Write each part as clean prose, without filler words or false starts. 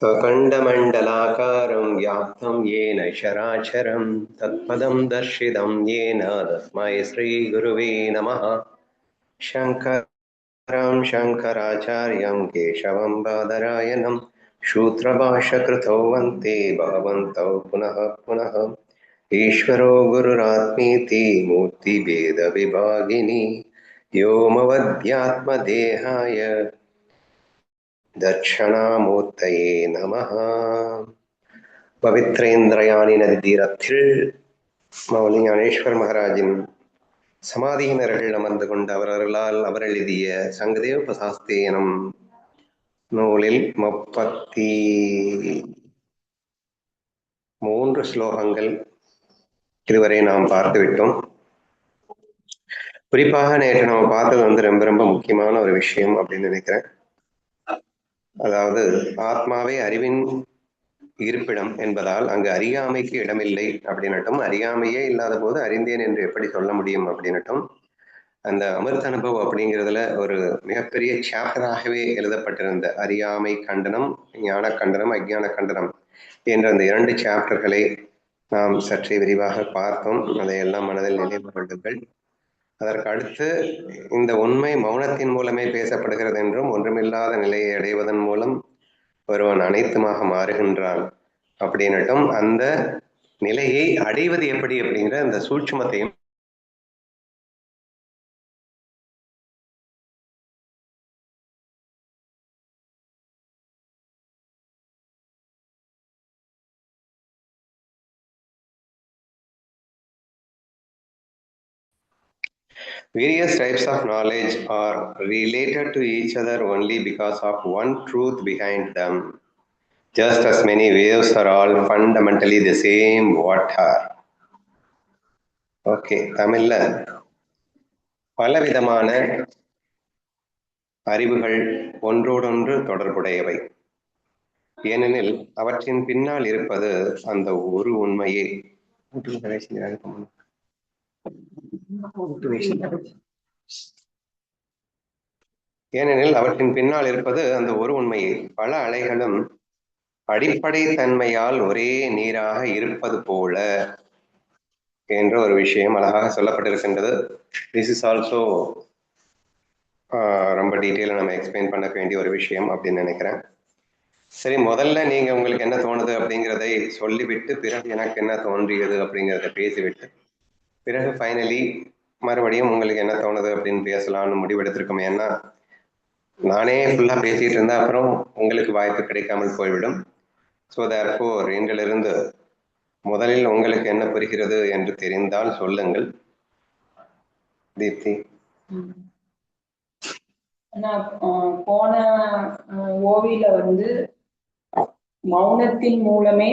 स्वकण्डमण्डलाकारं व्याप्तं येन चराचरं तत्पदं दर्शितं येन तस्मै श्रीगुरुवे नमः। शङ्करं शङ्कराचार्यं केशवं बादरायणं सूत्रभाष्यकृतौ वन्ते भगवन्तौ पुनः पुनः। ईश्वरो गुरुरात्मेति मूर्तिभेदविभागिनी व्योमवद्यात्मदेहाय தட்சணாமூர்த்தயே நமஹ. பவித்ரேந்திரயாணி நதி தீரத்தில் மௌலி ஞானேஸ்வர் மகாராஜின் சமாதியினர்கள் அமர்ந்து கொண்டு அவர்களால் அவர் எழுதிய சங்கதேவ எனும் நூலில் 33 ஸ்லோகங்கள் இதுவரை நாம் பார்த்துவிட்டோம். குறிப்பாக நேற்று நம்ம பார்த்தது ரொம்ப ரொம்ப முக்கியமான ஒரு விஷயம் அப்படின்னு நினைக்கிறேன். அதாவது ஆத்மாவே அறிவின் இருப்பிடம் என்பதால் அங்கு அறியாமைக்கு இடமில்லை அப்படின்னட்டும், அறியாமையே இல்லாத போது அறிந்தேன் என்று எப்படி சொல்ல முடியும் அப்படின்னட்டும், அந்த அமிர்த அனுபவம் அப்படிங்கிறதுல ஒரு மிகப்பெரிய சாப்டராகவே எழுதப்பட்டிருந்த அறியாமை கண்டனம், ஞான கண்டனம், அஜ்ஞான கண்டனம் என்ற அந்த 2 சாப்டர்களை நாம் சற்றே விரிவாக பார்த்தோம். அதையெல்லாம் மனதில் நினைவு கொள்ளுங்கள். அதற்கு அடுத்து இந்த உண்மை மௌனத்தின் மூலமே பேசப்படுகிறது என்றும், ஒன்றுமில்லாத நிலையை அடைவதன் மூலம் ஒருவன் அனைத்துமாக மாறுகின்றான் அப்படின்னுட்டும், அந்த நிலையை அடைவது எப்படி அப்படிங்கிற அந்த சூட்சுமத்தையும் various types of knowledge are related to each other only because of one truth behind them. Just as many waves are all fundamentally the same water. Okay, தமிழ்ல பலவிதமான அறிவுகள் ஒன்றோடொன்று தொடர்புடையவை, ஏனெனில் அவற்றின் பின்னால் இருப்பது அந்த ஒரு உண்மையே. ஏனெனில் அவற்றின் பின்னால் இருப்பது அந்த ஒரு உண்மையே. பல அலைகளும் அடிப்படை தன்மையால் ஒரே நீராக இருப்பது போல என்ற ஒரு விஷயம் அழகாக சொல்லப்பட்டிருக்கின்றது. திஸ் இஸ் ஆல்சோ ரொம்ப டீட்டெயிலாக நம்ம எக்ஸ்பிளைன் பண்ண வேண்டிய ஒரு விஷயம் அப்படின்னு நினைக்கிறேன். சரி, முதல்ல நீங்க உங்களுக்கு என்ன தோணுது அப்படிங்கிறதை சொல்லிவிட்டு பிறகு எனக்கு என்ன தோன்றியது அப்படிங்கிறத பேசிவிட்டு பிறகு ஃபைனலி மறுபடியும் உங்களுக்கு என்ன தோணுது அப்படின்னு பேசலாம்னு முடிவெடுத்திருக்கோம். ஏன்னா நானே ஃபுல்லா பேசிட்டு இருந்தா அப்புறம் உங்களுக்கு வாய்ப்பு கிடைக்காமல் போய்விடும். ஸோ தேர்ஃபோர் இன்றிலிருந்து முதலில் உங்களுக்கு என்ன புரிகிறது என்று தெரிந்தால் சொல்லுங்கள். தீப்தி. போன ஓவியில மௌனத்தின் மூலமே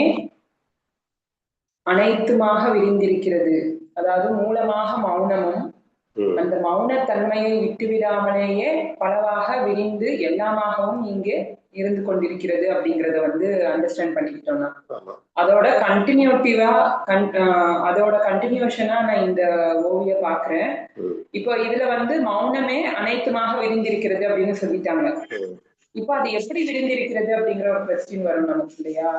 அனைத்துமாக விரிந்திருக்கிறது. அதாவது மூலமாக மௌனமும் அந்த மௌனத்தன்மையை விட்டுவிடாமலேயே பலவாக விரிந்து எல்லாமாகவும் இங்கே இருந்து கொண்டிருக்கிறது அப்படிங்கறத அண்டர்ஸ்டாண்ட் பண்ணிக்கிட்டோம்னா அதோட கண்டினியூஷனா நான் இந்த ஓவிய பாக்குறேன். இப்போ இதுல மௌனமே அனைத்துமாக விரிந்திருக்கிறது அப்படின்னு சொல்லிட்டாங்க. இப்போ அது எப்படி விரிந்திருக்கிறது அப்படிங்கிற ஒரு கொஸ்டின் வரும் நமக்கு இல்லையா?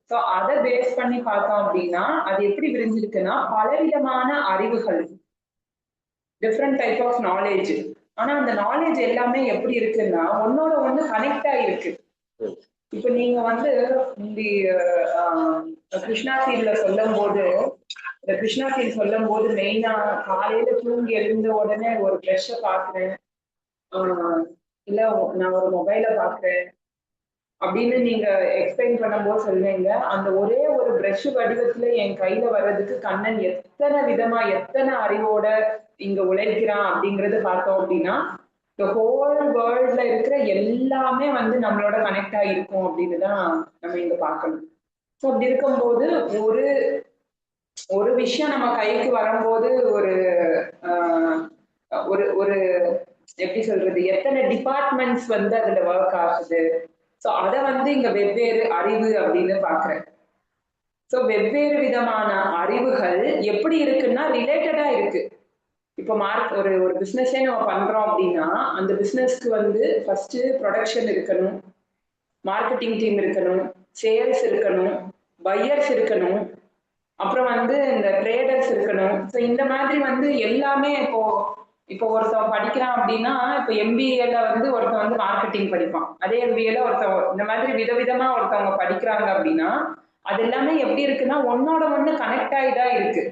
சோ அதை பேஸ் பண்ணி பார்த்தோம் அப்படின்னா அது எப்படி விரிஞ்சிருக்குன்னா பலவிதமான அறிவுகள், டிஃப்ரெண்ட் டைப் ஆஃப் நாலேஜ். ஆனா அந்த நாலேஜ் எல்லாமே எப்படி இருக்குன்னா ஒன்னோட ஒண்ணு கனெக்ட் ஆகிருக்கு. இப்ப நீங்க கிருஷ்ணா ஃபீல்ட்ல சொல்லும் போது மெயினா காலையில தூங்கி எழுந்த உடனே ஒரு ப்ரெஷ்ஷ பாக்குறேன், இல்ல நான் ஒரு மொபைல பாக்குறேன் அப்படின்னு நீங்க எக்ஸ்பிளைன் பண்ணும்போது சொல்லுவீங்க, அந்த ஒரே ஒரு பிரஷ் வடிவத்துல என் கையில வர்றதுக்கு கண்ணன் எத்தனை விதமா எத்தனை அறிவோட இங்க உழைக்கிறான் அப்படிங்கறது பார்த்தோம் அப்படின்னா இந்த ஹோல் வேர்ல்ட்ல இருக்கிற எல்லாமே நம்மளோட கனெக்ட் ஆகிருக்கும் அப்படின்னு தான் நம்ம இங்க பார்க்கணும். ஸோ அப்படி இருக்கும்போது ஒரு விஷயம் நம்ம கைக்கு வரும்போது ஒரு ஒரு எப்படி சொல்றது, எத்தனை டிபார்ட்மெண்ட்ஸ் அதுல ஒர்க் ஆகுது. ஸோ அதை இங்க வெவ்வேறு அறிவு அப்படின்னு பாக்குறேன். ஸோ வெவ்வேறு விதமான அறிவுகள் எப்படி இருக்குன்னா ரிலேட்டடா இருக்கு. இப்போ ஒரு பிசினஸே நம்ம பண்றோம் அப்படின்னா அந்த பிசினஸ்க்கு ஃபர்ஸ்ட் ப்ரொடக்ஷன் இருக்கணும், மார்க்கெட்டிங் டீம் இருக்கணும், சேல்ஸ் இருக்கணும், பையர்ஸ் இருக்கணும், அப்புறம் வந்து இந்த ட்ரேடர்ஸ் இருக்கணும். ஸோ இந்த மாதிரி வந்து எல்லாமே இப்போ ஒருத்தன் படிக்கிறான் அப்படின்னா, இப்போ எம்பிஏல வந்து ஒருத்தன் வந்து மார்க்கெட்டிங் படிப்பான், அதே எம்பிஏல ஒருத்தன் இந்த மாதிரி விதவிதமா ஒருத்தவங்க படிக்கிறாங்க அப்படின்னா, அது எல்லாமே எப்படி இருக்குன்னா ஒன்னோட ஒண்ணு கனெக்ட் ஆகிதான் இருக்கு.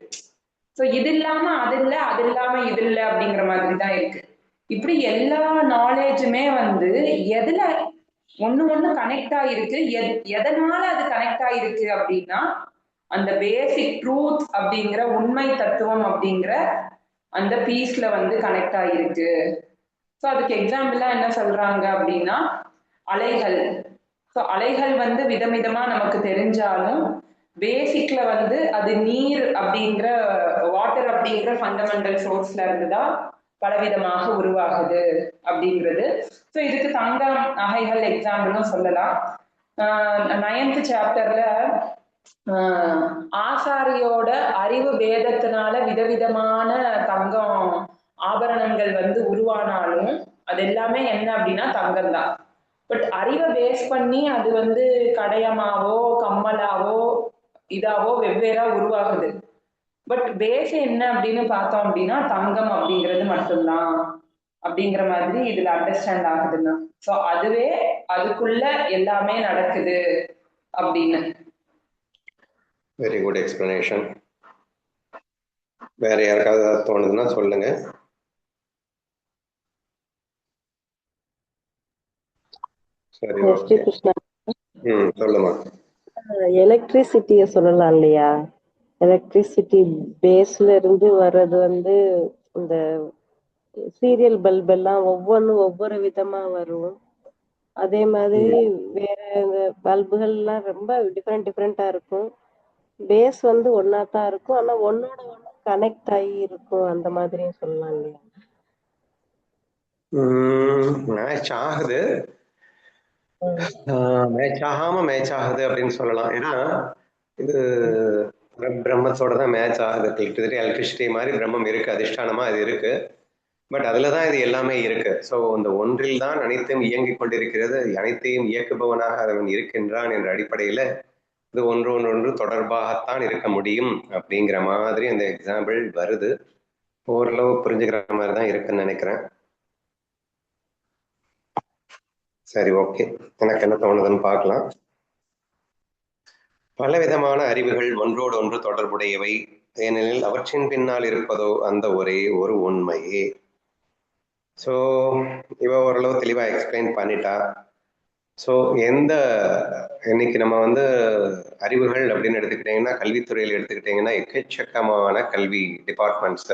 ஸோ இது இல்லாம அது இல்லை, அது இல்லாம இது இல்லை அப்படிங்கிற மாதிரி தான் இருக்கு. இப்படி எல்லா நாலேஜுமே வந்து எதுல ஒண்ணு கனெக்ட் ஆயிருக்கு, எதனால அது கனெக்ட் ஆயிருக்கு அப்படின்னா அந்த பேசிக் ட்ரூத் அப்படிங்கிற உண்மை தத்துவம் அப்படிங்கிற அந்த பீஸ்ல வந்து கனெக்ட் ஆயிருக்கு. ஸோ அதுக்கு எக்ஸாம்பிளா என்ன சொல்றாங்க அப்படின்னா அலைகள். ஸோ அலைகள் வந்து விதவிதமா நமக்கு தெரிஞ்சாலும் பேசிக்ல வந்து அது நீர் அப்படிங்கிற வாட்டர் அப்படிங்கிற ஃபண்டமெண்டல் சோர்ஸ்ல இருந்துதான் பலவிதமாக உருவாகுது அப்படிங்கிறது. ஸோ இதுக்கு தங்கம் நகைகள் எக்ஸாம்பிளும் சொல்லலாம். 9th சாப்டர்ல ஆசாரியோட அறிவு பேதத்தினால விதவிதமான தங்கம் ஆபரணங்கள் வந்து உருவானாலும் அது எல்லாமே என்ன அப்படின்னா தங்கம் தான். பட் அறிவை பேஸ் பண்ணி அது வந்து கடையமாவோ கம்மலாவோ இதாவோ வெவ்வேறா உருவாகுது. பட் பேஸ் என்ன அப்படின்னு பார்த்தோம் அப்படின்னா தங்கம் அப்படிங்கிறது மட்டும்தான் அப்படிங்கிற மாதிரி இதுல அண்டர்ஸ்டாண்ட் ஆகுதுன்னா. ஸோ அதுவே அதுக்குள்ள எல்லாமே நடக்குது அப்படின்னு. Very good explanation. வேற யாருக்காவது தோணுதுன்னா சொல்லுங்க. சரி, ஓகே. சொல்லுமா. எலக்ட்ரிசிட்டிய சொல்லலாம் இல்லையா? எலக்ட்ரிசிட்டி பேஸ்ல இருந்து வர்றது வந்து இந்த சீரியல் பல்ப் எல்லாம் ஒவ்வொன்றும் ஒவ்வொரு விதமா வரும். அதே மாதிரி வேற இந்த பல்புகள் எல்லாம் ரொம்ப டிஃப்ரெண்டா இருக்கும். பேஸ் வந்து ஒன்னா தான் இருக்கும், ஆனா ஒன்னோட ஒண்ணு கனெக்ட் ஆகி இருக்கும். அந்த மாதிரியும் சொல்லலாம் இல்லையா? மேட்ச் ஆகுது, மேட்ச் ஆகாம மேட்ச் ஆகுது அப்படின்னு சொல்லலாம். ஏன்னா இது பிரம்மத்தோட தான் மேட்ச் ஆகுது. கிட்டத்தட்ட எலக்ட்ரிசிட்டி மாதிரி பிரம்மம் இருக்கு, அதிஷ்டானமா அது இருக்கு. பட் அதுலதான் இது எல்லாமே இருக்கு. ஸோ இந்த ஒன்றில் தான் அனைத்தையும் இயங்கிக் கொண்டிருக்கிறது, அனைத்தையும் இயக்குபவனாக அவன் இருக்கின்றான் என்ற அடிப்படையில இது ஒன்று தொடர்பாகத்தான் இருக்க முடியும் அப்படிங்கிற மாதிரி அந்த எக்ஸாம்பிள் வருது. ஓரளவு புரிஞ்சுக்கிற மாதிரி தான் இருக்குன்னு நினைக்கிறேன். சரி, ஓகே. எனக்கு என்ன தோணுதுன்னு பார்க்கலாம். பலவிதமான அறிவுகள் ஒன்றோடு ஒன்று தொடர்புடையவை, ஏனெனில் அவற்றின் பின்னால் இருப்பதோ அந்த ஒரே ஒரு உண்மையே. ஸோ இவ ஓரளவு தெளிவா எக்ஸ்பிளைன் பண்ணிட்டா. ஸோ இன்னைக்கு நம்ம வந்து அறிவுகள் அப்படின்னு எடுத்துக்கிட்டீங்கன்னா, கல்வித்துறையில் எடுத்துக்கிட்டீங்கன்னா எக்கச்சக்கமான கல்வி டிபார்ட்மெண்ட்ஸ்.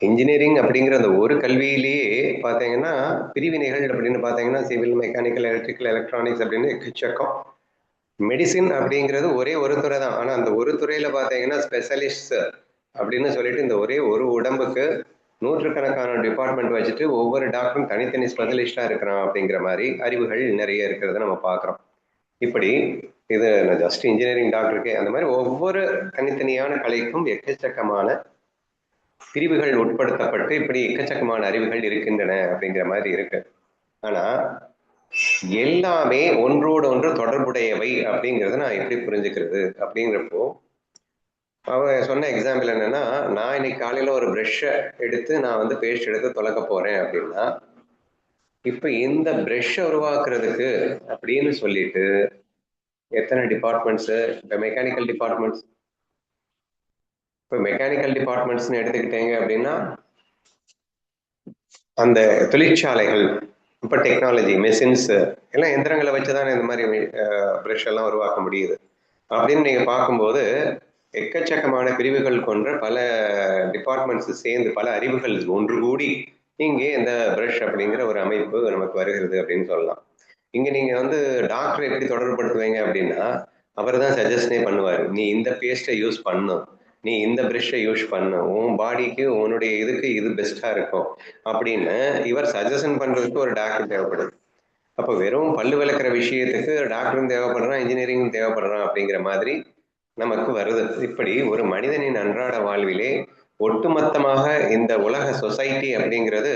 இன்ஜினியரிங் அப்படிங்கிற அந்த ஒரு கல்வியிலேயே பார்த்தீங்கன்னா பிரிவினைகள் அப்படின்னு பார்த்தீங்கன்னா சிவில், மெக்கானிக்கல், எலக்ட்ரிக்கல், எலக்ட்ரானிக்ஸ் அப்படின்னு எக்கச்சக்கம். மெடிசின் அப்படிங்கிறது ஒரே ஒரு துறை தான், ஆனால் அந்த ஒரு துறையில பார்த்தீங்கன்னா ஸ்பெஷலிஸ்ட் அப்படின்னு சொல்லிட்டு இந்த ஒரே ஒரு உடம்புக்கு நூற்றுக்கணக்கான டிபார்ட்மெண்ட் வச்சுட்டு ஒவ்வொரு டாக்டரும் தனித்தனி ஸ்பெஷலிஸ்டா இருக்கிறான் அப்படிங்கிற மாதிரி அறிவுகள் நிறைய இருக்கிறத நம்ம பார்க்குறோம். இப்படி இது ஜஸ்ட் இன்ஜினியரிங் டாக்டருக்கே அந்த மாதிரி ஒவ்வொரு தனித்தனியான கலைக்கும் எக்கச்சக்கமான பிரிவுகள் உட்படுத்தப்பட்டு இப்படி எக்கச்சக்கமான அறிவுகள் இருக்கின்றன அப்படிங்கிற மாதிரி இருக்கு. ஆனா எல்லாமே ஒன்றோடு ஒன்று தொடர்புடையவை அப்படிங்கிறத நான் எப்படி புரிஞ்சுக்கிறது அப்படிங்கிறப்போ, அவ சொன்ன எக்ஸாம்பிள் என்னன்னா, நான் இன்னைக்கு காலையில ஒரு ப்ரஷ்ஷை எடுத்து நான் வந்து பேஸ்ட் எடுத்து தொலைக்க போறேன் அப்படின்னா, இப்ப இந்த ப்ரஷ்ஷை உருவாக்குறதுக்கு அப்படின்னு சொல்லிட்டு எத்தனை டிபார்ட்மெண்ட்ஸ், இப்போ மெக்கானிக்கல் டிபார்ட்மெண்ட்ஸ், இப்போ மெக்கானிக்கல் டிபார்ட்மெண்ட்ஸ்ன்னு எடுத்துக்கிட்டீங்க அப்படின்னா அந்த தொழிற்சாலைகள், இப்போ டெக்னாலஜி, மெஷின்ஸ் எல்லாம் எந்திரங்களை வச்சுதான் இந்த மாதிரி ப்ரஷ் எல்லாம் உருவாக்க முடியுது. அப்படின்னு நீங்க பார்க்கும்போது எக்கச்சக்கமான பிரிவுகள் கொண்ட பல டிபார்ட்மெண்ட்ஸ் சேர்ந்து பல அறிவுகள் ஒன்று கூடி இங்கே இந்த ப்ரஷ் அப்படிங்கிற ஒரு அமைப்பு நமக்கு வருகிறது அப்படின்னு சொல்லலாம். இங்க நீங்க வந்து டாக்டர் எப்படி தொடர்புபடுத்துவீங்க அப்படின்னா, அவர் தான் சஜஷனே பண்ணுவார். நீ இந்த பேஸ்ட்டை யூஸ் பண்ணும், நீ இந்த ப்ரஷ்ஷை யூஸ் பண்ணு, உன் பாடிக்கு உன்னுடைய இதுக்கு இது பெஸ்டா இருக்கும் அப்படின்னு இவர் சஜஷன் பண்றதுக்கு ஒரு டாக்டர் தேவைப்படுது. அப்போ வெறும் பல்லு விளக்குற விஷயத்துக்கு டாக்டரும் தேவைப்படுறான், இன்ஜினியரிங்கும் தேவைப்படுறான் அப்படிங்கிற மாதிரி நமக்கு வருது. இப்படி ஒரு மனிதனின் அன்றாட வாழ்விலே ஒட்டுமொத்தமாக இந்த உலக சொசைட்டி அப்படிங்கிறது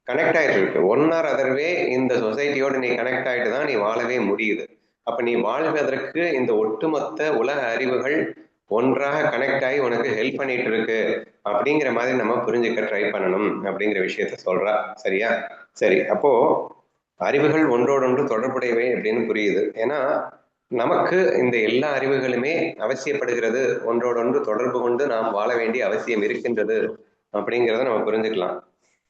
கனெக்ட் ஆயிட்டு இருக்கு. ஒன் ஆர் அதர் வே இந்த சொசைட்டியோட நீ கனெக்ட் ஆயிட்டு தான் நீ வாழவே முடியுது. அப்ப நீ வாழ்வதற்கு இந்த ஒட்டுமொத்த உலக அறிவுகள் ஒன்றாக கனெக்ட் ஆகி உனக்கு ஹெல்ப் பண்ணிட்டு இருக்கு அப்படிங்கிற மாதிரி நம்ம புரிஞ்சுக்க ட்ரை பண்ணணும் அப்படிங்கிற விஷயத்த சொல்றா. சரியா? சரி, அப்போ அறிவுகள் ஒன்றோடொன்று தொடர்புடையவை அப்படின்னு புரியுது. ஏன்னா நமக்கு இந்த எல்லா அறிவுகளுமே அவசியப்படுகிறது, ஒன்றோடொன்று தொடர்பு கொண்டு நாம் வாழ வேண்டிய அவசியம் இருக்கின்றது அப்படிங்கிறத நம்ம புரிஞ்சுக்கலாம்.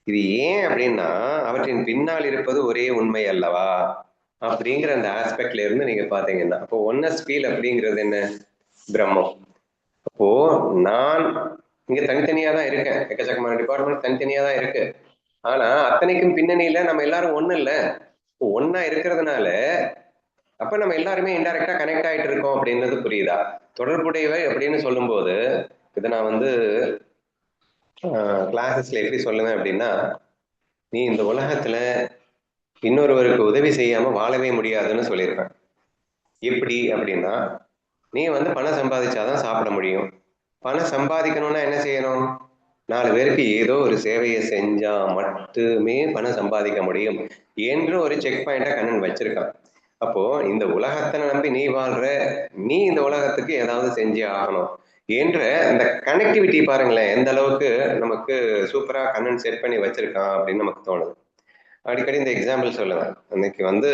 இது ஏன் அப்படின்னா அவற்றின் பின்னால் இருப்பது ஒரே உண்மை அல்லவா அப்படிங்கிற அந்த ஆஸ்பெக்ட்ல இருந்து நீங்க பாத்தீங்கன்னா, அப்போ ஒன்னஸ் ஃபீல் அப்படிங்கிறது என்ன? பிரம்மம். அப்போ நான் இங்க தனித்தனியா தான் இருக்கேன், எக்கச்சக்கமான டிபார்ட்மெண்ட் தனித்தனியா தான் இருக்கு. ஆனா அத்தனைக்கும் பின்னணியில நம்ம எல்லாரும் ஒண்ணு இல்ல, ஒன்னா இருக்கிறதுனால அப்ப நம்ம எல்லாருமே இன்டைரக்டா கனெக்ட் ஆயிட்டு இருக்கோம் அப்படின்றது புரியுதா? தொடர்புடையவை அப்படின்னு சொல்லும் போது இதை நான் வந்து கிளாஸஸ்ல எப்படி சொல்லுவேன் அப்படின்னா, நீ இந்த உலகத்துல இன்னொருவருக்கு உதவி செய்யாம வாழவே முடியாதுன்னு சொல்லியிருப்பேன். எப்படி அப்படின்னா, நீ வந்து பணம் சம்பாதிச்சாதான் சாப்பிட முடியும். பணம் சம்பாதிக்கணும்னா என்ன செய்யணும்? 4 பேருக்கு ஏதோ ஒரு சேவையை செஞ்சா மட்டுமே பணம் சம்பாதிக்க முடியும் என்று ஒரு செக் பாயிண்ட கண்ணன் வச்சிருக்கான். அப்போ இந்த உலகத்தை நம்பி நீ வாழ்ற, நீ இந்த உலகத்துக்கு ஏதாவது செஞ்சே ஆகணும் என்ற அந்த கனெக்டிவிட்டி பாருங்களேன், எந்த அளவுக்கு நமக்கு சூப்பரா கண்ணன் செட் பண்ணி வச்சிருக்கான் அப்படின்னு நமக்கு தோணுது. அடிக்கடி இந்த எக்ஸாம்பிள் சொல்லுவேன். அன்னைக்கு வந்து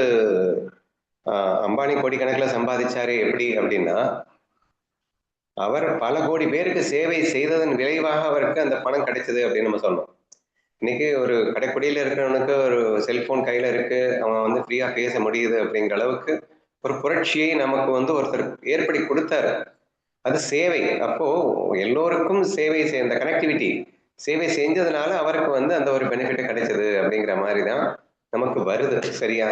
அம்பானி கோடிக்கணக்கில் சம்பாதிச்சாரு எப்படி அப்படின்னா, அவர் பல கோடி பேருக்கு சேவை செய்ததன் விளைவாக அவருக்கு அந்த பணம் கிடைச்சது அப்படின்னு நம்ம சொல்லணும். இன்னைக்கு ஒரு கடைக்குடியில இருக்கிறவனுக்கு ஒரு செல்போன் கையில இருக்கு, அவன் வந்து ஃப்ரீயா பேச முடியுது அப்படிங்கிற அளவுக்கு ஒரு புரட்சியை நமக்கு வந்து ஒருத்தர் ஏற்படுத்தி கொடுத்தாரு. அது சேவை. அப்போ எல்லோருக்கும் சேவை இந்த கனெக்டிவிட்டி சேவை செஞ்சதுனால அவருக்கு வந்து அந்த ஒரு பெனிஃபிட் கிடைச்சது அப்படிங்கிற மாதிரி தான் நமக்கு வருது. சரியா?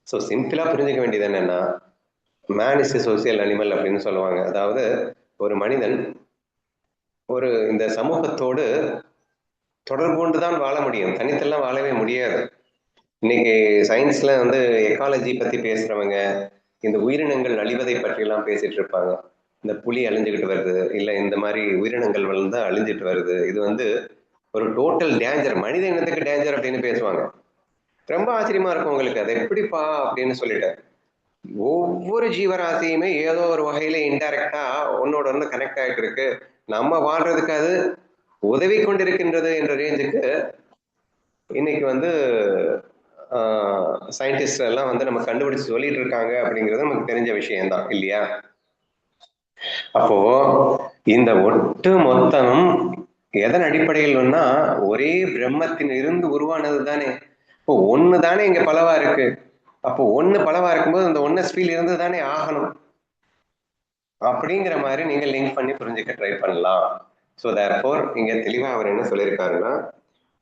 ஸோ சிம்பிளா புரிஞ்சுக்க வேண்டியது என்னன்னா, மேன் இஸ் சோசியல் அனிமல் அப்படின்னு சொல்லுவாங்க. அதாவது ஒரு மனிதன் ஒரு இந்த சமூகத்தோடு தொடர்பு கொண்டு தான் வாழ முடியும், தனித்தெல்லாம் வாழவே முடியாது. இன்னைக்கு சயின்ஸ்ல வந்து எக்காலஜி பத்தி பேசுறவங்க இந்த உயிரினங்கள் அழிவதை பற்றி எல்லாம் பேசிட்டு இருப்பாங்க. இந்த புலி அழிஞ்சுக்கிட்டு வருது, இல்ல இந்த மாதிரி உயிரினங்கள் வந்து அழிஞ்சிட்டு வருது, இது வந்து ஒரு டோட்டல் டேஞ்சர், மனித இனத்துக்கு டேஞ்சர் அப்படின்னு பேசுவாங்க. ரொம்ப ஆச்சரியமா இருக்கும் உங்களுக்கு, அது எப்படிப்பா அப்படின்னு சொல்லிட்டு. ஒவ்வொரு ஜீவராசியுமே ஏதோ ஒரு வகையில இன்டைரக்டா ஒன்னோட ஒண்ணு கனெக்ட் ஆயிட்டு இருக்கு, நம்ம வாழ்றதுக்கு அது உதவி கொண்டிருக்கின்றது என்ற ரேஞ்சுக்கு இன்னைக்கு வந்து சயின்டிஸ்ட் எல்லாம் வந்து நம்ம கண்டுபிடிச்சு சொல்லிட்டு இருக்காங்க அப்படிங்கிறது நமக்கு தெரிஞ்ச விஷயம்தான் இல்லையா? அப்போ இந்த ஒட்டு மொத்தமும் எதன் அடிப்படையில் ஒரே பிரம்மத்தின் இருந்து உருவானது தானே. இப்போ ஒண்ணு தானே இங்க பலவா இருக்கு. அப்போ ஒண்ணு பலவா இருக்கும்போது அந்த ஒன்ன ஸ்பீல் இருந்து தானே ஆகணும் அப்படிங்கிற மாதிரி நீங்க லிங்க் பண்ணி புரிஞ்சுக்க ட்ரை பண்ணலாம். ஸோ தேர்ஃபோர் இங்க தெளிவா அவர் என்ன சொல்லியிருக்காருன்னா,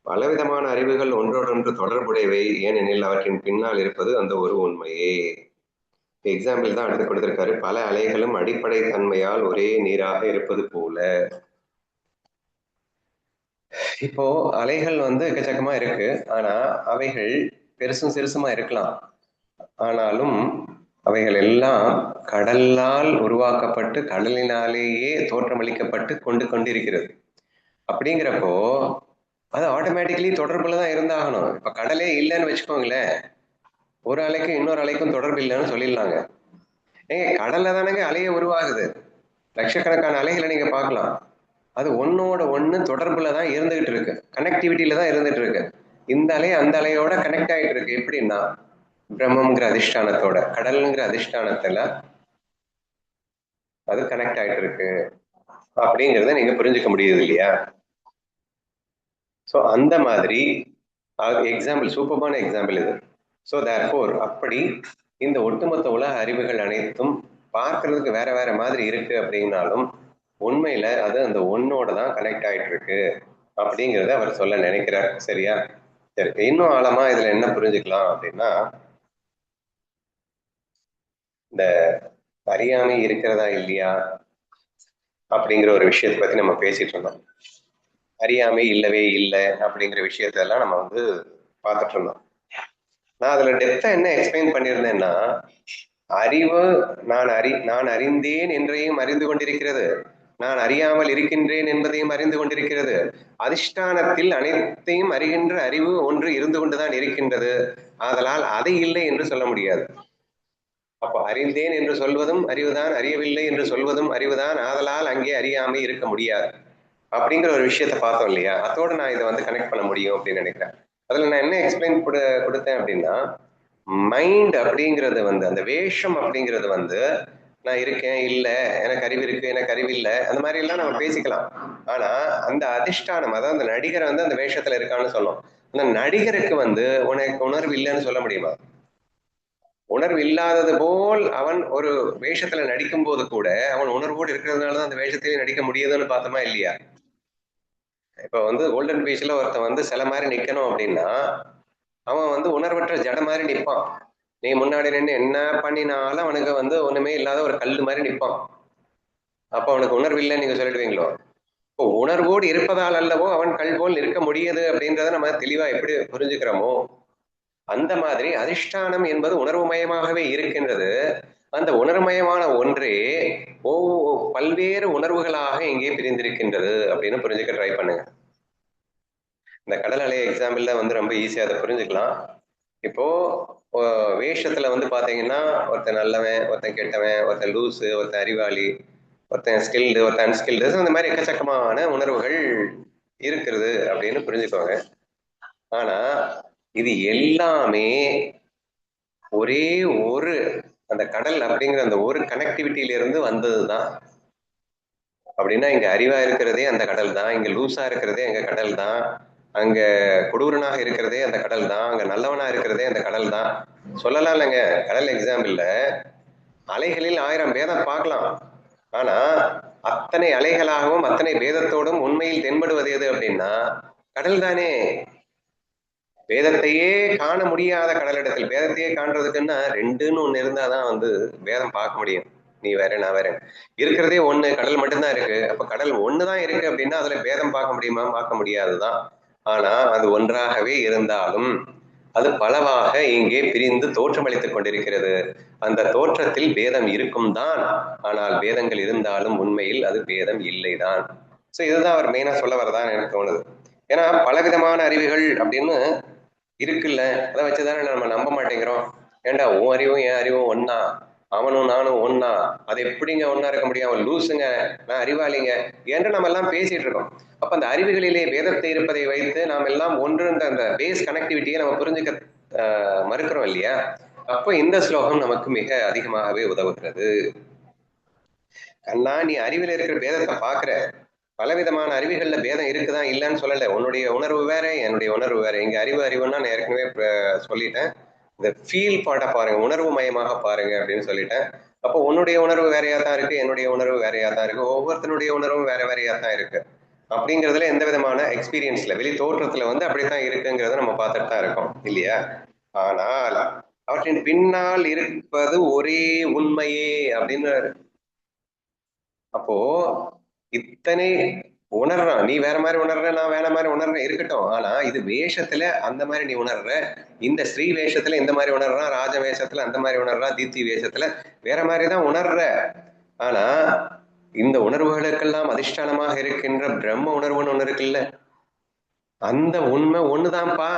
பலவிதமான அறிவுகள் ஒன்றோடொன்று தொடர்புடையவை, ஏனெனில் அவற்றின் பின்னால் இருப்பது அந்த ஒரு உண்மையே. எக்ஸாம்பிள் தான் அடுத்து கொடுத்திருக்காரு. பல அலைகளும் அடிப்படை தன்மையால் ஒரே நீராக இருப்பது போல. இப்போ அலைகள் வந்து எக்கச்சக்கமா இருக்கு, ஆனா அவைகள் பெருசும் சிறுசுமா இருக்கலாம். ஆனாலும் அவைகள் எல்லாம் கடலால் உருவாக்கப்பட்டு கடலினாலேயே தோற்றமளிக்கப்பட்டு கொண்டு கொண்டிருக்கிறது. அப்படிங்கிறப்போ அது ஆட்டோமேட்டிக்கலி தொடர்புல தான் இருந்தாகணும். இப்ப கடலே இல்லைன்னு வச்சுக்கோங்களேன், ஒரு அலைக்கும் இன்னொரு அலைக்கும் தொடர்பு இல்லைன்னு சொல்லிடலாங்க. ஏங்க கடல்ல தானங்க அலையே உருவாகுது, லட்சக்கணக்கான அலைகளை நீங்க பார்க்கலாம். அது ஒன்னோட ஒண்ணு தொடர்புல தான் இருந்துகிட்டு இருக்கு, கனெக்டிவிட்டியில தான் இருந்துட்டு இருக்கு. இந்த அலை அந்த அலையோட கனெக்ட் ஆகிட்டு இருக்கு. எப்படின்னா பிரம்மங்கிற அதிஷ்டானத்தோட, கடல்ங்கிற அதிஷ்டானத்துல அது கனெக்ட் ஆகிட்டு இருக்கு அப்படிங்கிறத நீங்க புரிஞ்சுக்க முடியுது இல்லையா? ஸோ அந்த மாதிரி எக்ஸாம்பிள், சூப்பரான எக்ஸாம்பிள் இது. ஸோ தேர்ஃபோர் அப்படி இந்த ஒட்டுமொத்த உலக அறிவுகள் அனைத்தும் பார்க்கறதுக்கு வேற வேற மாதிரி இருக்கு அப்படின்னாலும் உண்மையில அது அந்த ஒன்னோட தான் கனெக்ட் ஆயிட்டு இருக்கு அப்படிங்கிறத அவர் சொல்ல நினைக்கிறார். சரியா? சரி, இன்னும் ஆழமா இதுல என்ன புரிஞ்சுக்கலாம் அப்படின்னா, இந்த அறியாமை இருக்கிறதா இல்லையா அப்படிங்கிற ஒரு விஷயத்தை பத்தி நம்ம பேசிட்டு இருந்தோம். அறியாமை இல்லவே இல்லை அப்படிங்கிற விஷயத்தெல்லாம் நம்ம வந்து பார்த்துட்டு இருந்தோம். நான் அதுல டெப்தா என்ன எக்ஸ்பிளைன் பண்ணியிருந்தேன்னா, அறிவு நான் அறிந்தேன் என்றையும் அறிந்து கொண்டிருக்கிறது, நான் அறியாமல் இருக்கின்றேன் என்பதையும் அறிந்து கொண்டிருக்கிறது. அதிஷ்டானத்தில் அனைத்தையும் அறிகின்ற அறிவு ஒன்று இருந்து கொண்டுதான் இருக்கின்றது. ஆதலால் அதை இல்லை என்று சொல்ல முடியாது. அப்போ அறிந்தேன் என்று சொல்வதும் அறிவுதான், அறியவில்லை என்று சொல்வதும் அறிவுதான். ஆதலால் அங்கே அறியாமை இருக்க முடியாது அப்படிங்கிற ஒரு விஷயத்த பார்த்தோம் இல்லையா? அதோட நான் இதை வந்து கனெக்ட் பண்ண முடியும் அப்படின்னு நினைக்கிறேன். அதுல நான் என்ன எக்ஸ்பிளைன் கொடுத்தேன் அப்படின்னா, மைண்ட் அப்படிங்கிறது வந்து அந்த வேஷம் அப்படிங்கிறது வந்து நான் இருக்கேன், இல்ல எனக்கு அறிவு இருக்கு, எனக்கு அறிவு இல்லை, அந்த மாதிரி எல்லாம் நம்ம பேசிக்கலாம். ஆனா அந்த அதிஷ்டானம், அதாவது அந்த நடிகர் வந்து அந்த வேஷத்துல இருக்கான்னு சொன்னோம். அந்த நடிகருக்கு வந்து உனக்கு உணர்வு இல்லைன்னு சொல்ல முடியுமா? உணர்வு இல்லாதது போல் அவன் ஒரு வேஷத்துல நடிக்கும் போது கூட அவன் உணர்வோடு இருக்கிறதுனாலதான் அந்த வேஷத்திலேயே நடிக்க முடியுதுன்னு பார்த்தோமா இல்லையா? இப்ப வந்து கோல்டன் பீச்ல ஒருத்தன் வந்து சில மாதிரி நிக்கணும் அப்படின்னா அவன் வந்து உணர்வற்ற ஜட மாதிரி நிற்பான். நீ முன்னாடி நின்று என்ன பண்ணினாலும் அவனுக்கு வந்து ஒண்ணுமே இல்லாத ஒரு கல் மாதிரி நிற்பான். அப்ப அவனுக்கு உணர்வு இல்லைன்னு நீங்க சொல்லிடுவீங்களோ? இப்போ உணர்வோடு இருப்பதால் அல்லவோ அவன் கல் போல் இருக்க முடியுது அப்படின்றத நம்ம தெளிவா எப்படி புரிஞ்சுக்கிறோமோ அந்த மாதிரி அதிஷ்டானம் என்பது உணர்வுமயமாகவே இருக்கின்றது. அந்த உணர்வுமயமான ஒன்றே பல்வேறு உணர்வுகளாக இங்கே பிரிந்திருக்கின்றது அப்படின்னு புரிஞ்சுக்க ட்ரை பண்ணுங்க. இந்த கடல் அலை எக்ஸாம்பிள்ல வந்து ரொம்ப ஈஸியா அதை புரிஞ்சுக்கலாம். இப்போ வேஷத்துல வந்து பாத்தீங்கன்னா ஒருத்தன் நல்லவன், ஒருத்தன் கெட்டவன், ஒருத்தன் லூசு, ஒருத்தன் அறிவாளி, ஒருத்தன் ஸ்கில்டு, ஒருத்தன் அன்ஸ்கில்டு, அந்த மாதிரி எக்கச்சக்கமான உணர்வுகள் இருக்கிறது அப்படின்னு புரிஞ்சுக்கோங்க. ஆனா இது எல்லாமே ஒரே ஒரு அந்த கடல் அப்படிங்கிற அந்த ஒரு கனெக்டிவிட்டியில இருந்து வந்ததுதான். அப்படின்னா இங்க அறிவா இருக்கிறதே அந்த கடல் தான், இங்க லூசா இருக்கிறதே எங்க கடல் தான், அங்க கொடூரனாக இருக்கிறதே அந்த கடல் தான், அங்க நல்லவனா இருக்கிறதே அந்த கடல் தான். சொல்லலாம் இல்லைங்க, கடல் எக்ஸாம்பிள்ல அலைகளில் 1000 பேதம் பார்க்கலாம். ஆனா அத்தனை அலைகளாகவும் அத்தனை பேதத்தோடும் உண்மையில் தென்படுவது எது அப்படின்னா கடல் தானே. வேதத்தையே காண முடியாத கடலிடத்தில் வேதத்தையே காண்றதுக்குன்னா ரெண்டுன்னு ஒண்ணு இருந்தாதான் வந்து வேதம் பார்க்க முடியும். நீ வேற நான் வேற, இருக்கிறதே ஒண்ணு, கடல் மட்டும்தான் இருக்கு. அப்ப கடல் ஒண்ணுதான் இருக்கு அப்படின்னா அதுல பேதம் பார்க்க முடியுமா? பார்க்க முடியாதுதான். ஆனா அது ஒன்றாகவே இருந்தாலும் அது பலவாக இங்கே பிரிந்து தோற்றமளித்துக் கொண்டிருக்கிறது. அந்த தோற்றத்தில் பேதம் இருக்கும் தான், ஆனால் பேதங்கள் இருந்தாலும் உண்மையில் அது பேதம் இல்லைதான். சோ இதுதான் அவர் மெயினா சொல்ல வரதான் எனக்கு தோணுது. ஏன்னா பலவிதமான அறிவுகள் அப்படின்னு இருக்குல்ல, அதை வச்சுதானே நம்ம நம்ப மாட்டேங்கிறோம். ஏண்டா உன் அறிவும் என் அறிவும் ஒன்னா, அவனும் நானும் ஒன்னா, அது எப்படிங்க ஒன்னா இருக்க முடியும், அவன் லூசுங்க நான் அறிவாளிங்க என்று நம்ம எல்லாம் பேசிட்டு இருக்கோம். அப்ப அந்த அறிவுகளிலே வேதத்தை இருப்பதை வைத்து நாம் எல்லாம் ஒன்றுன்ற அந்த பேஸ் கனெக்டிவிட்டியை நம்ம புரிஞ்சுக்க மறுக்கிறோம் இல்லையா? அப்போ இந்த ஸ்லோகம் நமக்கு மிக அதிகமாகவே உதவுகிறது. கண்ணா நீ அறிவில் இருக்கிற பேதத்தை பாக்குற, பலவிதமான அறிவுகள்ல பேதம் இருக்குதான் இல்லைன்னு சொல்லல. உன்னுடைய உணர்வு வேற, என்னுடைய உணர்வு வேற. இங்க அறிவுன்னா நான் ஏற்கனவே சொல்லிட்டேன், இந்த ஃபீல் பாட்டை பாருங்க, உணர்வு மயமாக பாருங்க அப்படின்னு சொல்லிட்டேன். அப்போ உன்னுடைய உணர்வு வேறையா தான் இருக்கு, என்னுடைய உணர்வு வேறையா தான் இருக்கு, ஒவ்வொருத்தனுடைய உணர்வும் வேற வேறையா தான் இருக்கு. அப்படிங்கிறதுல எந்த விதமான எக்ஸ்பீரியன்ஸ்ல வெளி தோற்றத்துல வந்து அப்படித்தான் இருக்குங்கிறத நம்ம பார்த்துட்டு தான் இருக்கோம் இல்லையா? ஆனால் அவற்றின் பின்னால் இருப்பது ஒரே உண்மையே அப்படின்னு. அப்போ இத்தனை உணர்றான், நீ வேற மாதிரி உணர்ற, நான் வேற மாதிரி உணர்றேன் இருக்கட்டும். ஆனா இது வேஷத்துல அந்த மாதிரி நீ உணர்ற, இந்த ஸ்ரீ வேஷத்துல இந்த மாதிரி உணர்றான், ராஜ வேஷத்துல அந்த மாதிரி உணர்றான், தீப்தி வேஷத்துல வேற மாதிரிதான் உணர்ற. ஆனா இந்த உணர்வுகளுக்கெல்லாம் அதிஷ்டானமாக இருக்கின்ற பிரம்ம உணர்வுன்னு ஒண்ணு இருக்குல்ல, அந்த உண்மை ஒண்ணுதான்ப்பா.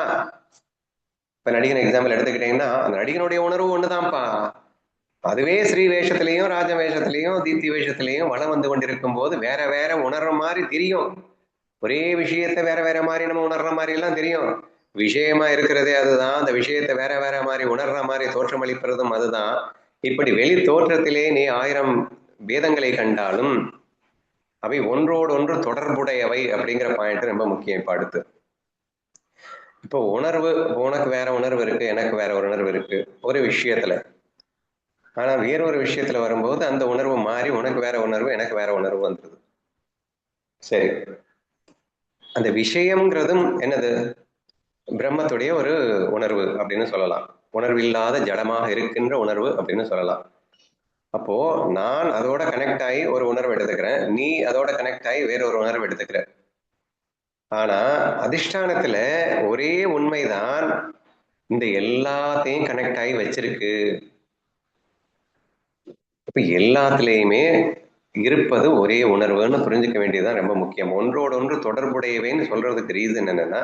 இப்ப நடிகன் எக்ஸாம்பிள் எடுத்துக்கிட்டீங்கன்னா அந்த நடிகனுடைய உணர்வு ஒண்ணுதான்ப்பா. அதுவே ஸ்ரீ வேஷத்திலையும் ராஜ வேஷத்திலையும் தீப்தி வேஷத்திலையும் வளம் வந்து கொண்டிருக்கும் போது வேற வேற உணர்ற மாதிரி தெரியும். ஒரே விஷயத்த வேற வேற மாதிரி நம்ம உணர்ற மாதிரி எல்லாம் தெரியும். விஷயமா இருக்கிறதே அதுதான், அந்த விஷயத்தை வேற வேற மாதிரி உணர்ற மாதிரி தோற்றமளிப்பதும் அதுதான். இப்படி வெளி தோற்றத்திலே நீ 1000 பேதங்களை கண்டாலும் அவை ஒன்றோடு ஒன்று தொடர்புடையவை அப்படிங்கிற பாயிண்ட் ரொம்ப முக்கியம். இப்ப அடுத்து இப்போ உணர்வு, உனக்கு வேற உணர்வு இருக்கு, எனக்கு வேற ஒரு உணர்வு இருக்கு ஒரு விஷயத்துல. ஆனா வேறொரு விஷயத்துல வரும்போது அந்த உணர்வு மாறி உனக்கு வேற உணர்வு, எனக்கு வேற உணர்வு வந்துருது. சரி, அந்த விஷயம்ங்கிறதும் என்னது? பிரம்மத்துடைய ஒரு உணர்வு அப்படின்னு சொல்லலாம். உணர்வு இல்லாத ஜடமாக இருக்கின்ற உணர்வு அப்படின்னு சொல்லலாம். அப்போ நான் அதோட கனெக்ட் ஆகி ஒரு உணர்வு எடுத்துக்கிறேன், நீ அதோட கனெக்ட் ஆகி வேற ஒரு உணர்வு எடுத்துக்கிற. ஆனா அதிஷ்டானத்துல ஒரே உண்மைதான் இந்த எல்லாத்தையும் கனெக்ட் ஆகி வச்சிருக்கு. இப்ப எல்லாத்துலயுமே இருப்பது ஒரே உணர்வுன்னு புரிஞ்சுக்க வேண்டியதுதான் ரொம்ப முக்கியம். ஒன்றோடு ஒன்று தொடர்புடையவைன்னு சொல்றதுக்கு ரீசன் என்னன்னா,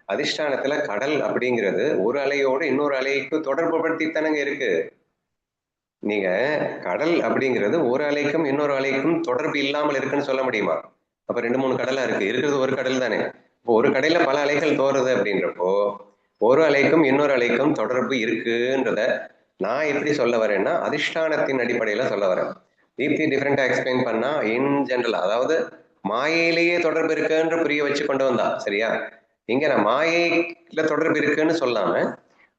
அதிஷ்டானத்துல கடல் அப்படிங்கிறது ஒரு அலையோடு இன்னொரு அலைக்கு தொடர்பு படுத்தித்தானங்க இருக்கு. நீங்க கடல் அப்படிங்கிறது ஒரு அலைக்கும் இன்னொரு அலைக்கும் தொடர்பு இல்லாமல் இருக்குன்னு சொல்ல முடியுமா? அப்ப 2-3 கடலா இருக்கு, இருக்கிறது ஒரு கடல் தானே. இப்போ ஒரு கடையில பல அலைகள் தோறுது அப்படின்றப்போ ஒரு அலைக்கும் இன்னொரு அலைக்கும் தொடர்பு இருக்குன்றத நான் எப்படி சொல்ல வரேன்னா அதிஷ்டானத்தின் அடிப்படையில சொல்ல வரேன். தீப்தி டிஃப்ரெண்டா எக்ஸ்பிளைன் பண்ணா இன் ஜெனரல், அதாவது மாயையிலேயே தொடர்பு இருக்குன்னு புரிய வச்சு கொண்டு வந்தா சரியா. இங்க நான் மாயையில தொடர்பு இருக்குன்னு சொல்லாம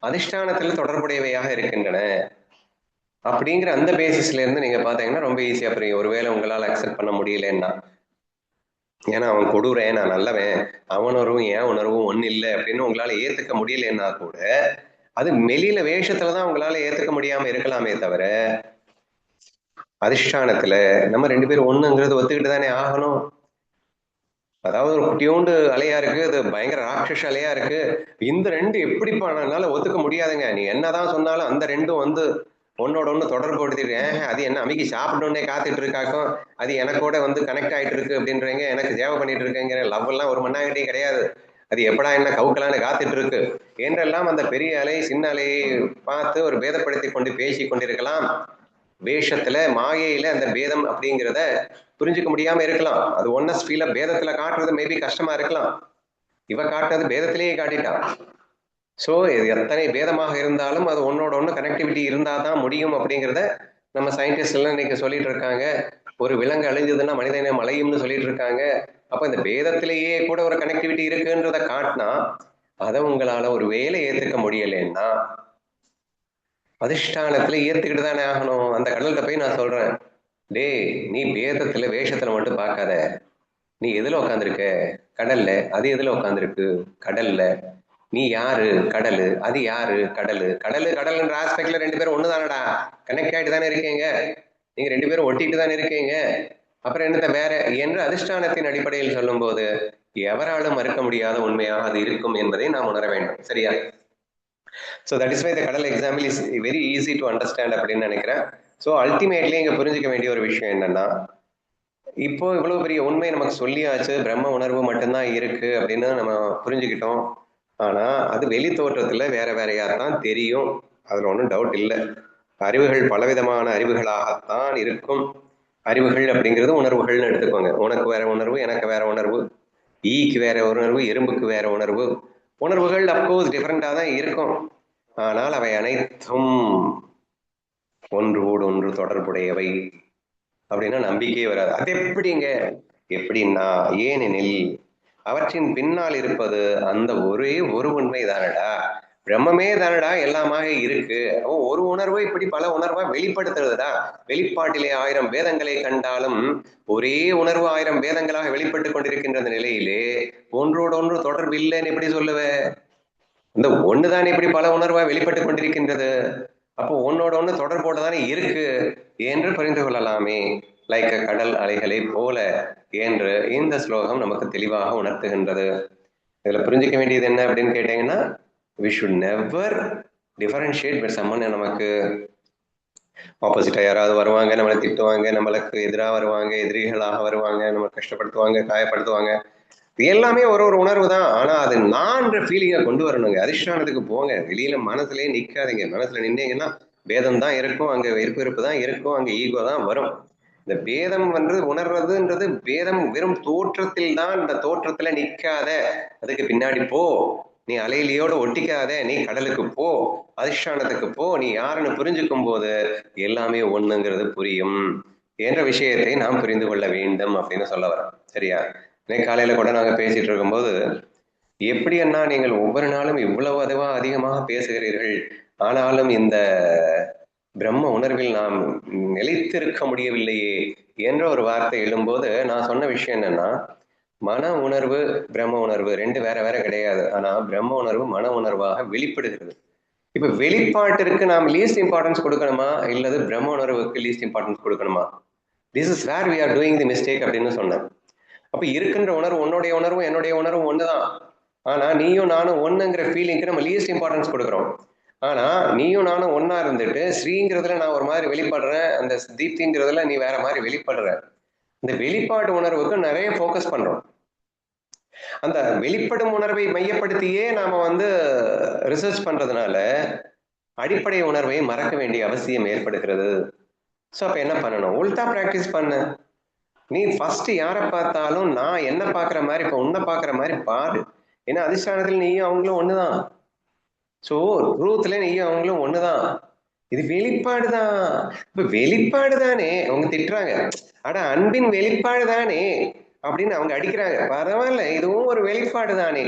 அதிஷ்டானத்துல தொடர்புடையவையாக இருக்கின்றன அப்படிங்கிற அந்த பேசிஸ்ல இருந்து நீங்க பாத்தீங்கன்னா ரொம்ப ஈஸியா புரியும். ஒருவேளை உங்களால் அக்செப்ட் பண்ண முடியலன்னா, ஏன்னா அவன் கொடுறேன் நான் நல்லவன், அவன் உணர்வும் என் உணர்வும் ஒண்ணு இல்லை அப்படின்னு உங்களால ஏத்துக்க முடியலன்னா கூட அது மெலியில வேஷத்துலதான் உங்களால ஏத்துக்க முடியாம இருக்கலாமே தவிர அதிஷ்டானத்துல நம்ம 2 பேரும் ஒண்ணுங்கிறது ஒத்துக்கிட்டு தானே ஆகணும். அதாவது ஒரு குட்டியோண்டு அலையா இருக்கு, அது பயங்கர ராட்சச அலையா இருக்கு, இந்த 2 எப்படி பண்ணனால ஒத்துக்க முடியாதுங்க. நீ என்னதான் சொன்னாலும் அந்த 2ம் வந்து ஒன்னோட ஒண்ணு தொடர்பு படுத்திடுறேன், அது என்ன அமைக்கி சாப்பிடணுன்னே காத்துட்டு இருக்காக்கும், அது எனக்கூட வந்து கனெக்ட் ஆயிட்டு இருக்கு அப்படின்றீங்க, எனக்கு சேவை பண்ணிட்டு இருக்கேங்கிற லவ் எல்லாம் ஒரு மண்ணாகிட்டே கிடையாது. அது எப்படா என்ன கவுக்கலான்னு காத்துட்டு இருக்கு என்றெல்லாம் அந்த பெரிய அலை சின்ன அலையை பார்த்து ஒரு பேதப்படுத்தி கொண்டு பேசி கொண்டிருக்கலாம். வேஷத்துல மாயையில அந்த பேதம் அப்படிங்கிறத புரிஞ்சுக்க முடியாம இருக்கலாம். அது ஒன்னஸ் ஃபீல பேதத்துல காட்டுறது மேபி கஷ்டமா இருக்கலாம். இவ காட்டுறது பேதத்திலேயே காட்டிட்டான். சோ இது எத்தனை பேதமாக இருந்தாலும் அது ஒன்னோட ஒண்ணு கனெக்டிவிட்டி இருந்தா தான் முடியும் அப்படிங்கிறத நம்ம சயின்டிஸ்ட் எல்லாம் இன்னைக்கு சொல்லிட்டு இருக்காங்க. ஒரு விலங்கு அழிஞ்சதுன்னா மனிதனை அலையும்னு சொல்லிட்டு இருக்காங்க. அப்ப இந்த பேதத்திலேயே கூட ஒரு கனெக்டிவிட்டி இருக்குன்றத காட்டினா அதை உங்களால ஒரு வேலை ஏத்துக்க முடியலன்னா அதிஷ்டானத்துல ஏத்துக்கிட்டு தானே ஆகணும். அந்த கடல்கிட்ட போய் நான் சொல்றேன், டே நீ பேதத்துல வேஷத்துல மட்டும் பார்க்காத, நீ எதுல உட்காந்துருக்க கடல்ல, அது எதுல உட்காந்துருக்கு கடல்ல, நீ யாரு கடலு, அது யாரு கடலு. கடலு கடல்ன்ற ஆஸ்பெக்ட்ல 2 பேரும் ஒண்ணுதானடா, கனெக்ட் ஆயிட்டு தானே இருக்கீங்க, நீங்க 2 பேரும் ஒட்டிட்டு தானே இருக்கீங்க, அப்புறம் என்னத்த வேற என்று அதிஷ்டானத்தின் அடிப்படையில் சொல்லும் போது எவராலும் மறுக்க முடியாத உண்மையாக அது இருக்கும் என்பதை நாம் உணர வேண்டும். சரியா? So that is why the கடல் example is very easy to understand அப்படின்னு நினைக்கிறேன். ஸோ அல்டிமேட்லி இங்க புரிஞ்சுக்க வேண்டிய ஒரு விஷயம் என்னன்னா, இப்போ இவ்வளவு பெரிய உண்மை நமக்கு சொல்லியாச்சு, பிரம்ம உணர்வு மட்டும்தான் இருக்கு அப்படின்னு நம்ம புரிஞ்சுக்கிட்டோம். ஆனா அது வெளி தோற்றத்துல வேற வேறையா தான் தெரியும், அதுல ஒன்றும் டவுட் இல்லை. அறிவுகள் பலவிதமான அறிவுகளாகத்தான் இருக்கும். அறிவுகள் அப்படிங்கிறது உணர்வுகள்னு எடுத்துக்கோங்க. உனக்கு வேற உணர்வு, எனக்கு வேற உணர்வு, ஈக்கு வேற உணர்வு, எறும்புக்கு வேற உணர்வு. உணர்வுகள் அப்கோர்ஸ் டிஃபரெண்டா தான் இருக்கும். ஆனால் அவை அனைத்தும் ஒன்றோடு ஒன்று தொடர்புடையவை அப்படின்னா நம்பிக்கையே வராது. அது எப்படிங்க? எப்படின்னா, ஏனெனில் அவற்றின் பின்னால் இருப்பது அந்த ஒரே ஒரு உண்மை தானடா, பிரம்மமே தானடா எல்லாமாக இருக்கு. ஒரு உணர்வு இப்படி பல உணர்வா வெளிப்படுத்துறதுடா. வெளிப்பாட்டிலே 1000 வேதங்களை கண்டாலும் ஒரே உணர்வு 1000 வேதங்களாக வெளிப்பட்டு கொண்டிருக்கின்ற நிலையிலே ஒன்றோடு ஒன்று தொடர்பு இல்லைன்னு எப்படி சொல்லுவேன்? இந்த ஒண்ணுதான் இப்படி பல உணர்வா வெளிப்பட்டு கொண்டிருக்கின்றது, அப்போ ஒன்னோட ஒண்ணு தொடர்போட தானே இருக்கு என்று புரிந்து கொள்ளலாமே. லைக் கடல் அலைகளை போல என்று இந்த ஸ்லோகம் நமக்கு தெளிவாக உணர்த்துகின்றது. இதுல புரிஞ்சுக்க வேண்டியது என்ன அப்படின்னு கேட்டீங்கன்னா, we should never differentiate with someone. நமக்கு ஆப்போசிட்டா யாராவது வருவாங்க, நம்மளை திட்டுவாங்க, நம்மளுக்கு எதிராக வருவாங்க, எதிரிகளாக வருவாங்க, நம்ம கஷ்டப்படுத்துவாங்க, காயப்படுத்துவாங்க, எல்லாமே ஒரு ஒரு உணர்வு தான். ஆனா அது நான்ற ஃபீலிங்கை கொண்டு வரணுங்க. அதிஷ்டானத்துக்கு போங்க, வெளியில மனசுலயே நிக்காதீங்க. மனசுல நின்னீங்கன்னா பேதம் தான் இருக்கும், அங்க இருப்பு தான் இருக்கும், அங்க ஈகோ தான் வரும். இந்த பேதம் வந்து உணர்றதுன்றது பேதம் வெறும் தோற்றத்தில் தான். இந்த தோற்றத்துல நிக்காத, அதுக்கு பின்னாடி போ, நீ அலையிலையோட ஒட்டிக்காத, நீ கடலுக்கு போ, அதிஷ்டானத்துக்கு போ, நீ யாருன்னு புரிஞ்சுக்கும் போது எல்லாமே ஒண்ணுங்கிறது புரியும் என்ற விஷயத்தை நாம் புரிந்து கொள்ள வேண்டும் அப்படின்னு சொல்ல வரோம். சரியா? இன்னைக்கு காலையில கூட நாங்க பேசிட்டு இருக்கும்போது, எப்படி அண்ணா நீங்கள் ஒவ்வொரு நாளும் இவ்வளவு அதுவா அதிகமாக பேசுகிறீர்கள், ஆனாலும் இந்த பிரம்ம உணர்வில் நாம் நிலைத்திருக்க முடியவில்லையே என்ற ஒரு வார்த்தை எழும்போது நான் சொன்ன விஷயம் என்னன்னா, மன உணர்வு பிரம்ம உணர்வு 2 வேற வேற கிடையாது. ஆனா பிரம்ம உணர்வு மன உணர்வாக வெளிப்படுகிறது. இப்ப வெளிப்பாட்டிற்கு நாம் லீஸ்ட் இம்பார்ட்டன்ஸ் கொடுக்கணுமா, இல்லது பிரம்ம உணர்வுக்கு லீஸ்ட் இம்பார்ட்டன்ஸ் கொடுக்கணுமா? This is where we are doing the mistake அப்படின்னு சொன்னேன். அப்ப இருக்கின்ற உணர்வு, உன்னுடைய உணர்வும் என்னுடைய உணர்வும் ஒண்ணுதான். ஆனா நீயும் நானும் ஒண்ணுங்கிற ஃபீலிங்க்கு நம்ம லீஸ்ட் இம்பார்ட்டன்ஸ் கொடுக்குறோம். ஆனா நீயும் நானும் ஒன்னா இருந்துட்டு ஸ்ரீங்கிறதுல நான் ஒரு மாதிரி வெளிப்படுறேன், அந்த தீப்திங்கிறதுல நீ வேற மாதிரி வெளிப்படுற. இந்த வெளிப்பாடு உணர்வுக்கு நிறைய ஃபோக்கஸ் பண்றோம். அந்த வெளிப்படும் உணர்வை மையப்படுத்தியே நாம ரிசர்ச் பண்றதுனால அடிப்படை உணர்வை மறக்க வேண்டிய அவசியம் ஏற்படுகிறது. ஸோ அப்ப என்ன பண்ணணும்? உல்டா பிராக்டிஸ் பண்ணு. நீ ஃபர்ஸ்ட் யாரை பார்த்தாலும் நான் என்ன பார்க்குற மாதிரி இப்போ உன்னை பார்க்குற மாதிரி பாரு. ஏன்னா அதிஷ்டானத்தில் நீயும் அவங்களும் ஒண்ணுதான். ஸோ ட்ரூத்ல நீயும் அவங்களும் ஒண்ணுதான். இது வெளிப்பாடு தான். இப்ப வெளிப்பாடு தானே அவங்க திட்டுறாங்க, அட அன்பின் வெளிப்பாடு தானே அப்படின்னு அவங்க அடிக்கிறாங்க. பரவாயில்ல, இதுவும் ஒரு வெளிப்பாடு தானே,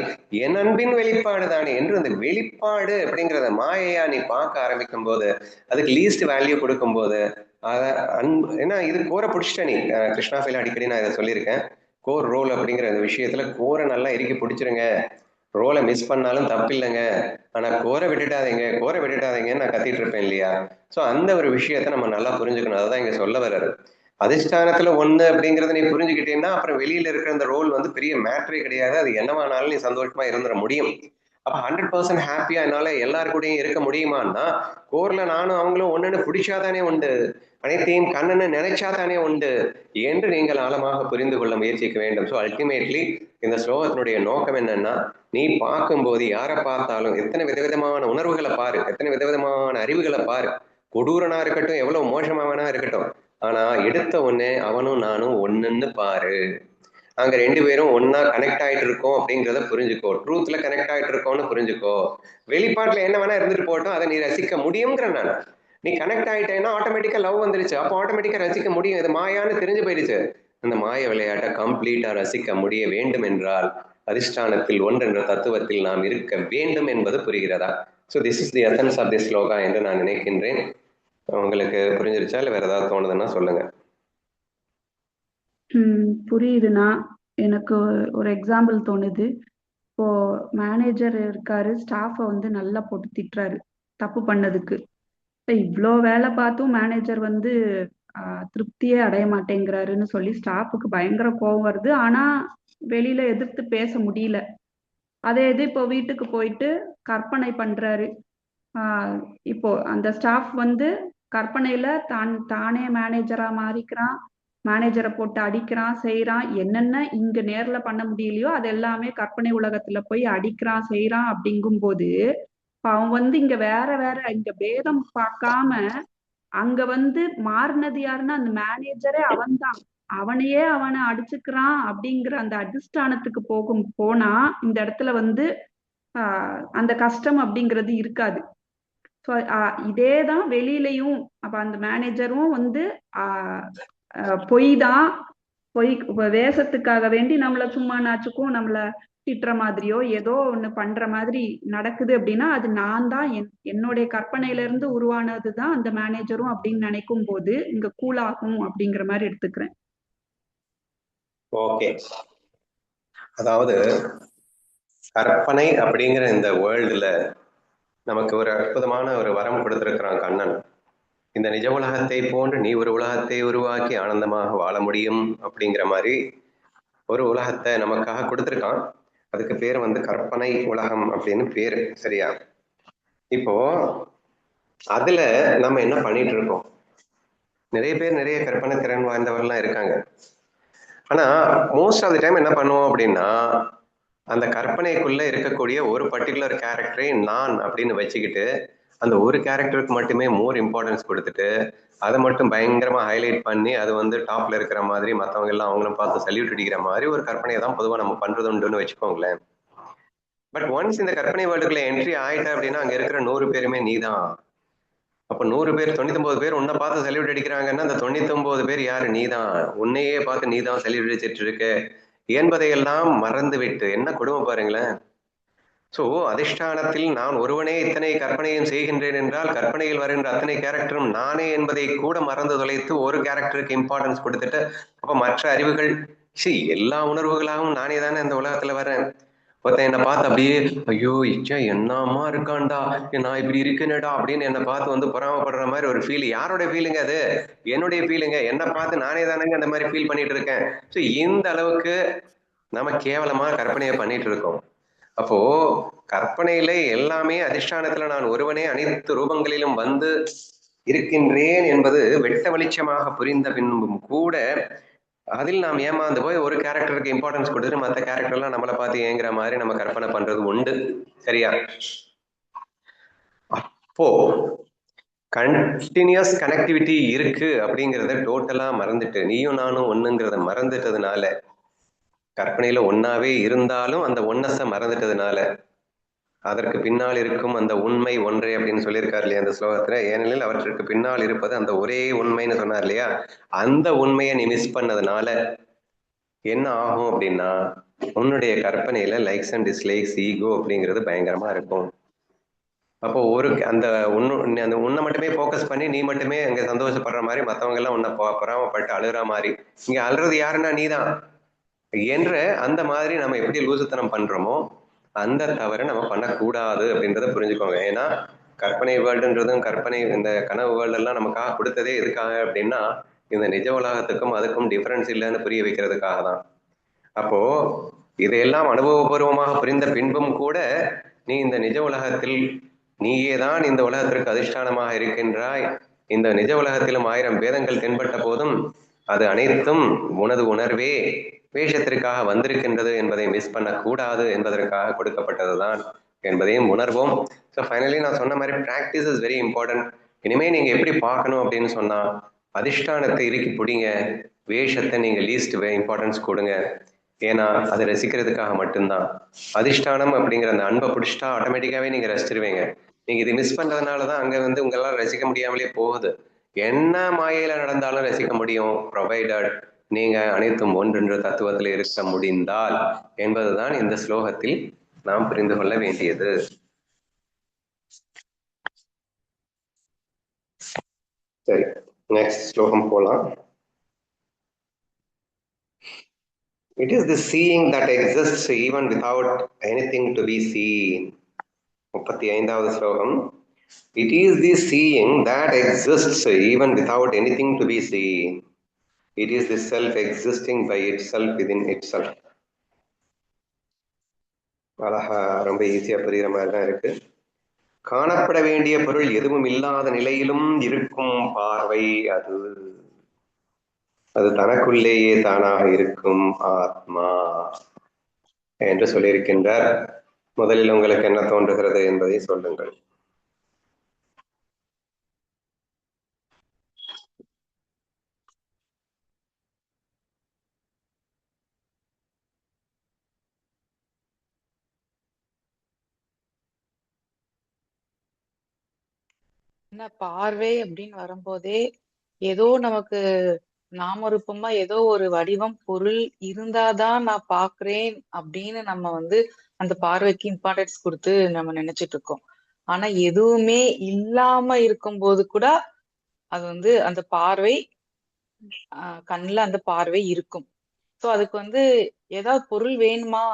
என் அன்பின் வெளிப்பாடு தானே என்று அந்த வெளிப்பாடு அப்படிங்கிறத மாயையா நீ பார்க்க ஆரம்பிக்கும் போது, அதுக்கு லீஸ்ட் வேல்யூ கொடுக்கும் போது அத ஏன்னா இது கோரை பிடிச்சிட்ட நீ. கிருஷ்ணா ஃபைல அடிக்கடி நான் இதை சொல்லியிருக்கேன். கோர் ரோல் அப்படிங்கிற இந்த விஷயத்துல கோரை நல்லா இறுக்கி பிடிச்சிருங்க. ரோலை மிஸ் பண்ணாலும் தப்பு இல்லைங்க, ஆனா கோரை விட்டுட்டாதீங்கன்னு நான் கத்திட்டு இருப்பேன் இல்லையா? ஸோ அந்த ஒரு விஷயத்த நம்ம நல்லா புரிஞ்சுக்கணும். அதான் இங்க சொல்ல வர்றாரு. அதிஷ்டானத்துல ஒண்ணு அப்படிங்கறத நீ புரிஞ்சுக்கிட்டீங்கன்னா அப்புறம் வெளியில இருக்கிற அந்த ரோல் பெரிய மேட்ரே கிடையாது. அது என்னவானாலும் நீ சந்தோஷமா இருந்துட முடியும். அப்ப 100% ஹாப்பியா என்னால எல்லாரு கூடயும் இருக்க முடியுமான்னா, கோர்ல நானும் அவங்களும் ஒண்ணுன்னு பிடிச்சாதானே உண்டு, அனைத்தையும் கண்ணன்னு நினைச்சாதானே உண்டு என்று நீங்கள் ஆழமாக புரிந்து கொள்ள முயற்சிக்க வேண்டும். ஸோ அல்டிமேட்லி இந்த ஸ்லோகத்தினுடைய நோக்கம் என்னன்னா, நீ பார்க்கும்போது யாரை பார்த்தாலும் எத்தனை விதவிதமான உணர்வுகளை பாரு, எத்தனை விதவிதமான அறிவுகளை பாரு. கொடூரனா இருக்கட்டும், எவ்வளவு மோசமாவனா இருக்கட்டும், ஆனா எடுத்த உடனே அவனும் நானும் ஒண்ணுன்னு பாரு. நாங்க ரெண்டு பேரும் ஒன்னா கனெக்ட் ஆயிட்டு இருக்கோம் அப்படிங்கிறத புரிஞ்சுக்கோ. ட்ரூத்ல கனெக்ட் ஆயிட்டு இருக்கோம்னு புரிஞ்சுக்கோ. வெளிப்பாட்டுல என்ன வேணா இருந்துட்டு போட்டோம், அதை நீ ரசிக்க முடியுங்கிற நான். நீ கனெக்ட் ஆயிட்டேன்னா ஆட்டோமேட்டிக்கா லவ் வந்துருச்சு. அப்போ ஆட்டோமேட்டிக்கா ரசிக்க முடியும். இது மாயான்னு தெரிஞ்சு போயிடுச்சு. அந்த மாய விளையாட்டை கம்ப்ளீட்டா ரசிக்க முடிய வேண்டும் என்றால் அதிஷ்டானத்தில் ஒன்றென்ற தத்துவத்தில் நாம் இருக்க வேண்டும் என்பது புரிகிறதா? So this is the essence of the shloka என்று நான் நினைக்கின்றேன். உங்களுக்கு புரிஞ்சிருச்சா இல்லை வேற ஏதாவது தோணுதுன்னா சொல்லுங்க. புரியுதுண்ணா. எனக்கு ஒரு எக்ஸாம்பிள் தோணுது. இப்போ மேனேஜர் இருக்காரு, ஸ்டாஃபை நல்லா போட்டு திட்டுறாரு தப்பு பண்ணதுக்கு. இவ்வளோ வேலை பார்த்தும் மேனேஜர் திருப்தியே அடைய மாட்டேங்கிறாருன்னு சொல்லி ஸ்டாஃபுக்கு பயங்கர கோபம் வருது. ஆனா வெளியில எதிர்த்து பேச முடியல. அதே இது இப்போ வீட்டுக்கு போயிட்டு கற்பனை பண்றாரு. இப்போ அந்த ஸ்டாஃப் கற்பனையில தானே மேனேஜரா மாறிக்கிறான், மேனேஜரை போட்டு அடிக்கிறான், செய்யறான். என்னென்ன இங்க நேர்ல பண்ண முடியலையோ அது எல்லாமே கற்பனை உலகத்துல போய் அடிக்கிறான், செய்யறான். அப்படிங்கும் போது அவன் இங்க வேற வேற இங்க பேதம் பார்க்காம அங்க மாறினது யாருன்னா அந்த மேனேஜரே அவன்தான். அவனை அடிச்சுக்கிறான் அப்படிங்கிற அந்த அதிஷ்டானத்துக்கு போனா இந்த இடத்துல அந்த கஷ்டம் அப்படிங்கிறது இருக்காது. இதேதான் வெளியிலையும். அப்ப அந்த மேனேஜரும் பொய் தான், பொய் வேஷத்துக்காக வேண்டி நம்மள சும்மா நாச்சுக்கும் நம்மள திட்டுற மாதிரியோ ஏதோ ஒண்ணு பண்ற மாதிரி நடக்குது அப்படின்னா அது நான் தான், என்னுடைய கற்பனையில இருந்து உருவானதுதான் அந்த மேனேஜரும் அப்படின்னு நினைக்கும் போது இங்க கூலாகும் அப்படிங்கிற மாதிரி எடுத்துக்கிறேன். ஓகே, அதாவது கற்பனை அப்படிங்கிற இந்த வேர்ல்டுல நமக்கு ஒரு அற்புதமான ஒரு வரம் கொடுத்திருக்கிறான் கண்ணன். இந்த நிஜ உலகத்தை போன்று நீ ஒரு உலகத்தை உருவாக்கி ஆனந்தமாக வாழ முடியும் அப்படிங்கிற மாதிரி ஒரு உலகத்தை நமக்காக கொடுத்திருக்கான். அதுக்கு பேர் கற்பனை உலகம் அப்படின்னு பேரு. சரியா? இப்போ அதுல நம்ம என்ன பண்ணிட்டு இருக்கோம்? நிறைய பேர் நிறைய கற்பனை திறன் வாய்ந்தவர்கள்லாம் இருக்காங்க. ஆனா மோஸ்ட் ஆஃப் தி டைம் என்ன பண்ணுவோம் அப்படின்னா, அந்த கற்பனைக்குள்ள இருக்கக்கூடிய ஒரு பர்டிகுலர் கேரக்டரை நான் அப்படின்னு வச்சுக்கிட்டு அந்த ஒரு கேரக்டருக்கு மட்டுமே மோர் இம்பார்ட்டன்ஸ் கொடுத்துட்டு அதை மட்டும் பயங்கரமா ஹைலைட் பண்ணி அது டாப்ல இருக்கிற மாதிரி மற்றவங்க எல்லாம் அவங்களும் பார்த்து சல்யூட் அடிக்கிற மாதிரி ஒரு கற்பனையை தான் பொதுவாக நம்ம பண்றது உண்டுன்னு வச்சுக்கோங்களேன். பட் ஒன்ஸ் இந்த கற்பனை வேர்ல்டுக்குள்ள என்ட்ரி ஆயிட்ட அப்படின்னா அங்க இருக்கிற 100 பேருமே நீதான். அப்ப 100 பேர் 99 பேர் உன்னை பார்த்து சல்யூட் அடிக்கிறாங்கன்னா அந்த 99 பேர் யாரு? நீதான். உன்னையே பார்த்து நீதான் சல்யூட் அடிச்சிட்டு இருக்க என்பதையெல்லாம் மறந்து விட்டு, என்ன கொடுமை பாருங்களேன். சோ அதிஷ்டானத்தில் நான் ஒருவனே இத்தனை கற்பனையும் செய்கின்றேன் என்றால் கற்பனையில் வருகின்ற அத்தனை கேரக்டரும் நானே என்பதை கூட மறந்து தொலைத்து ஒரு கேரக்டருக்கு இம்பார்ட்டன்ஸ் கொடுத்துட்டு அப்ப மற்ற அறிவுகள் எல்லா உணர்வுகளாகவும் நானே தானே இந்த உலகத்துல வரேன். ஒருத்தன் என்னை பார்த்து அப்படியே ஐயோ இச்சா என்னமா இருக்கான்டா, நான் இப்படி இருக்கேனேடா அப்படின்னு என்னை பார்த்து பொறாமப்படுற மாதிரி ஒரு ஃபீல். யாரோட ஃபீலுங்க அது? என்னுடைய ஃபீலுங்க. என்னை பார்த்து நானே தானேங்க அந்த மாதிரி ஃபீல் பண்ணிட்டு இருக்கேன். ஸோ இந்த அளவுக்கு நம்ம கேவலமா கற்பனையை பண்ணிட்டு இருக்கோம். அப்போ கற்பனையில எல்லாமே அதிஷ்டானத்துல நான் ஒருவனே அனைத்து ரூபங்களிலும் இருக்கின்றேன் என்பது வெட்ட வெளிச்சமாக புரிந்த பின்பும் கூட அதில் நாம் ஏமாந்து போய் ஒரு கேரக்டருக்கு இம்பார்ட்டன்ஸ் கொடுத்துட்டு மற்ற கேரக்டர்லாம் நம்மளை பார்த்து ஏங்குற மாதிரி நம்ம கற்பனை பண்றது உண்டு. சரியா? அப்போ கண்டினியூஸ் கனெக்டிவிட்டி இருக்கு அப்படிங்கிறத டோட்டலா மறந்துட்டு, நீயும் நானும் ஒண்ணுங்கிறத மறந்துட்டதுனால, கற்பனையில ஒன்னாவே இருந்தாலும் அந்த ஒன்னஸை மறந்துட்டதுனால, அதற்கு பின்னால் இருக்கும் அந்த உண்மை ஒன்றே அப்படின்னு சொல்லியிருக்காரு இல்லையா அந்த ஸ்லோகத்துல, ஏனெனில் அவற்றுக்கு பின்னால் இருப்பது அந்த ஒரே உண்மைன்னு சொன்னார் இல்லையா, அந்த உண்மையை நீ மிஸ் பண்ணதுனால என்ன ஆகும் அப்படின்னா, உன்னுடைய கற்பனையில லைக்ஸ் அண்ட் டிஸ்லைக்ஸ், ஈகோ அப்படிங்கிறது பயங்கரமா இருக்கும். அப்போ ஒரு அந்த உன்னை மட்டுமே ஃபோக்கஸ் பண்ணி நீ மட்டுமே அங்க சந்தோஷப்படுற மாதிரி, மற்றவங்க எல்லாம் உன்னை பொறாமப்பட்டு அழுகிற மாதிரி, இங்க அழுறது யாருன்னா நீதான் என்ற அந்த மாதிரி நம்ம எப்படி லூசுத்தனம் பண்றோமோ அந்த தவறை நம்ம பண்ணக்கூடாது அப்படின்றத புரிஞ்சுக்கோங்க. ஏன்னா கற்பனை வேர்ல்டுன்றதும் கற்பனை இந்த கனவு வேர்ல்டு எல்லாம் நமக்காக கொடுத்ததே எதுக்காக அப்படின்னா, இந்த நிஜ உலகத்துக்கும் அதுக்கும் டிஃபரன்ஸ் இல்லைன்னு புரிய வைக்கிறதுக்காக தான். அப்போ இதையெல்லாம் அனுபவபூர்வமாக புரிந்த பின்பும் கூட நீ இந்த நிஜ உலகத்தில் நீயே தான் இந்த உலகத்திற்கு அதிஷ்டானமாக இருக்கின்றாய், இந்த நிஜ உலகத்திலும் 1000 பேதங்கள் தென்பட்ட போதும் அது அனைத்தும் உனது உணர்வே வேஷத்திற்காக வந்திருக்கின்றது என்பதை மிஸ் பண்ணக்கூடாது என்பதற்காக கொடுக்கப்பட்டதுதான் என்பதையும் உணர்வோம். ஸோ ஃபைனலி நான் சொன்ன மாதிரி ப்ராக்டிஸ் இஸ் வெரி இம்பார்ட்டன்ட். இனிமேல் நீங்க எப்படி பார்க்கணும் அப்படின்னு சொன்னா, அதிஷ்டானத்தை இறுக்கி பிடிங்க, வேஷத்தை நீங்க லீஸ்ட் இம்பார்ட்டன்ஸ் கொடுங்க. ஏன்னா அதை ரசிக்கிறதுக்காக மட்டும்தான். அதிஷ்டானம் அப்படிங்கிற அந்த அன்பை பிடிச்சிட்டா ஆட்டோமேட்டிக்காவே நீங்க ரசிச்சிருவீங்க. நீங்க இது மிஸ் பண்றதுனாலதான் அங்க உங்களால் ரசிக்க முடியாமலே போகுது. என்ன மாயையில நடந்தாலும் ரசிக்க முடியும், ப்ரொவைடட் நீங்க அனைத்தும் ஒன்றென்ற தத்துவத்தில் இருக்க முடிந்தால் என்பதுதான் இந்த ஸ்லோகத்தில் நாம் புரிந்து கொள்ள வேண்டியது. சரி, நெக்ஸ்ட் ஸ்லோகம் போலாம். It is the seeing that exists even without anything to be seen. 35வது ஸ்லோகம். It is the seeing that exists even without anything to be seen. It is the self existing by itself within itself. அழகா ரொம்ப ஈஸியா புரியுற மாதிரி தான் இருக்கு. காணப்பட வேண்டிய பொருள் எதுவும் இல்லாத நிலையிலும் இருக்கும் பார்வை அது. அது தனக்குள்ளேயே தானாக இருக்கும் ஆத்மா என்று சொல்லியிருக்கின்றார். முதலில் உங்களுக்கு என்ன தோன்றுகிறது என்பதை சொல்லுங்கள். என்ன பார்வை அப்படின்னு வரும்போதே ஏதோ நமக்கு நாமரூபமா ஏதோ ஒரு வடிவம் பொருள் இருந்தாதான் நான் பாக்குறேன் அப்படின்னு நம்ம அந்த பார்வைக்கு இம்பார்ட்டன்ஸ் கொடுத்து நம்ம நினைச்சிட்டு இருக்கோம். ஆனா எதுவுமே இல்லாம இருக்கும்போது கூட அது அந்த பார்வை கண்ணுல அந்த பார்வை இருக்கும். சோ அதுக்கு ஏதாவது பொருள் வேணுமா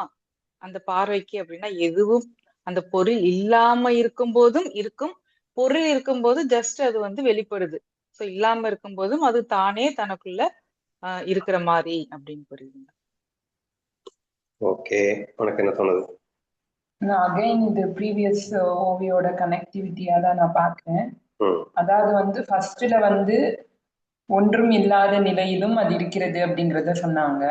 அந்த பார்வைக்கு அப்படின்னா, எதுவும் அந்த பொருள் இல்லாம இருக்கும் போதும் இருக்கும், பொருள் இருக்கும்போது ஜஸ்ட் அது வெளிப்படுது. சோ இல்லாம இருக்கும் போதும் அது தானே தனக்குள்ள இருக்கிற மாதிரி அப்படின்னு புரியுதுங்க. ஓகே, உனக்கு என்ன தோணுது? நான் அகைன் இந்த ப்ரீவியஸ் ஓவியோட கனெக்டிவிட்டியா தான் நான் பார்க்கிறேன். அதாவது ஃபர்ஸ்ட்ல ஒன்றும் இல்லாத நிலையிலும் அது இருக்கிறது அப்படிங்கறத சொன்னாங்க.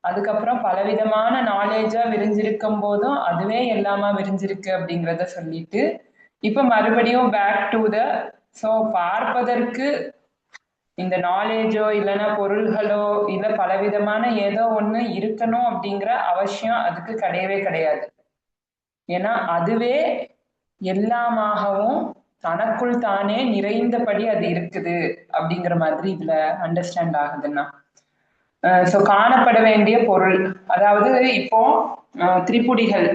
அதுக்கப்புறம் பலவிதமான நாலேஜா விரிஞ்சிருக்கும் போதும் அதுவே எல்லாமா விரிஞ்சிருக்கு அப்படிங்கிறத சொல்லிட்டு, இப்ப மறுபடியும் பேக் டு த சோ பார்ப்பதற்கு இந்த நாலேஜோ இல்லைன்னா பொருள்களோ இல்ல பலவிதமான ஏதோ ஒண்ணு இருக்கணும் அப்படிங்கிற அவசியம் அதுக்கு கிடையவே கிடையாது. ஏன்னா அதுவே எல்லாமாகவும் தனக்குள் தானே நிறைந்தபடி அது இருக்குது அப்படிங்கிற மாதிரி இதுல அண்டர்ஸ்டாண்ட் ஆகுதுன்னா, சோ காணப்பட வேண்டிய பொருள், அதாவது இப்போ திரிபுடிகள்,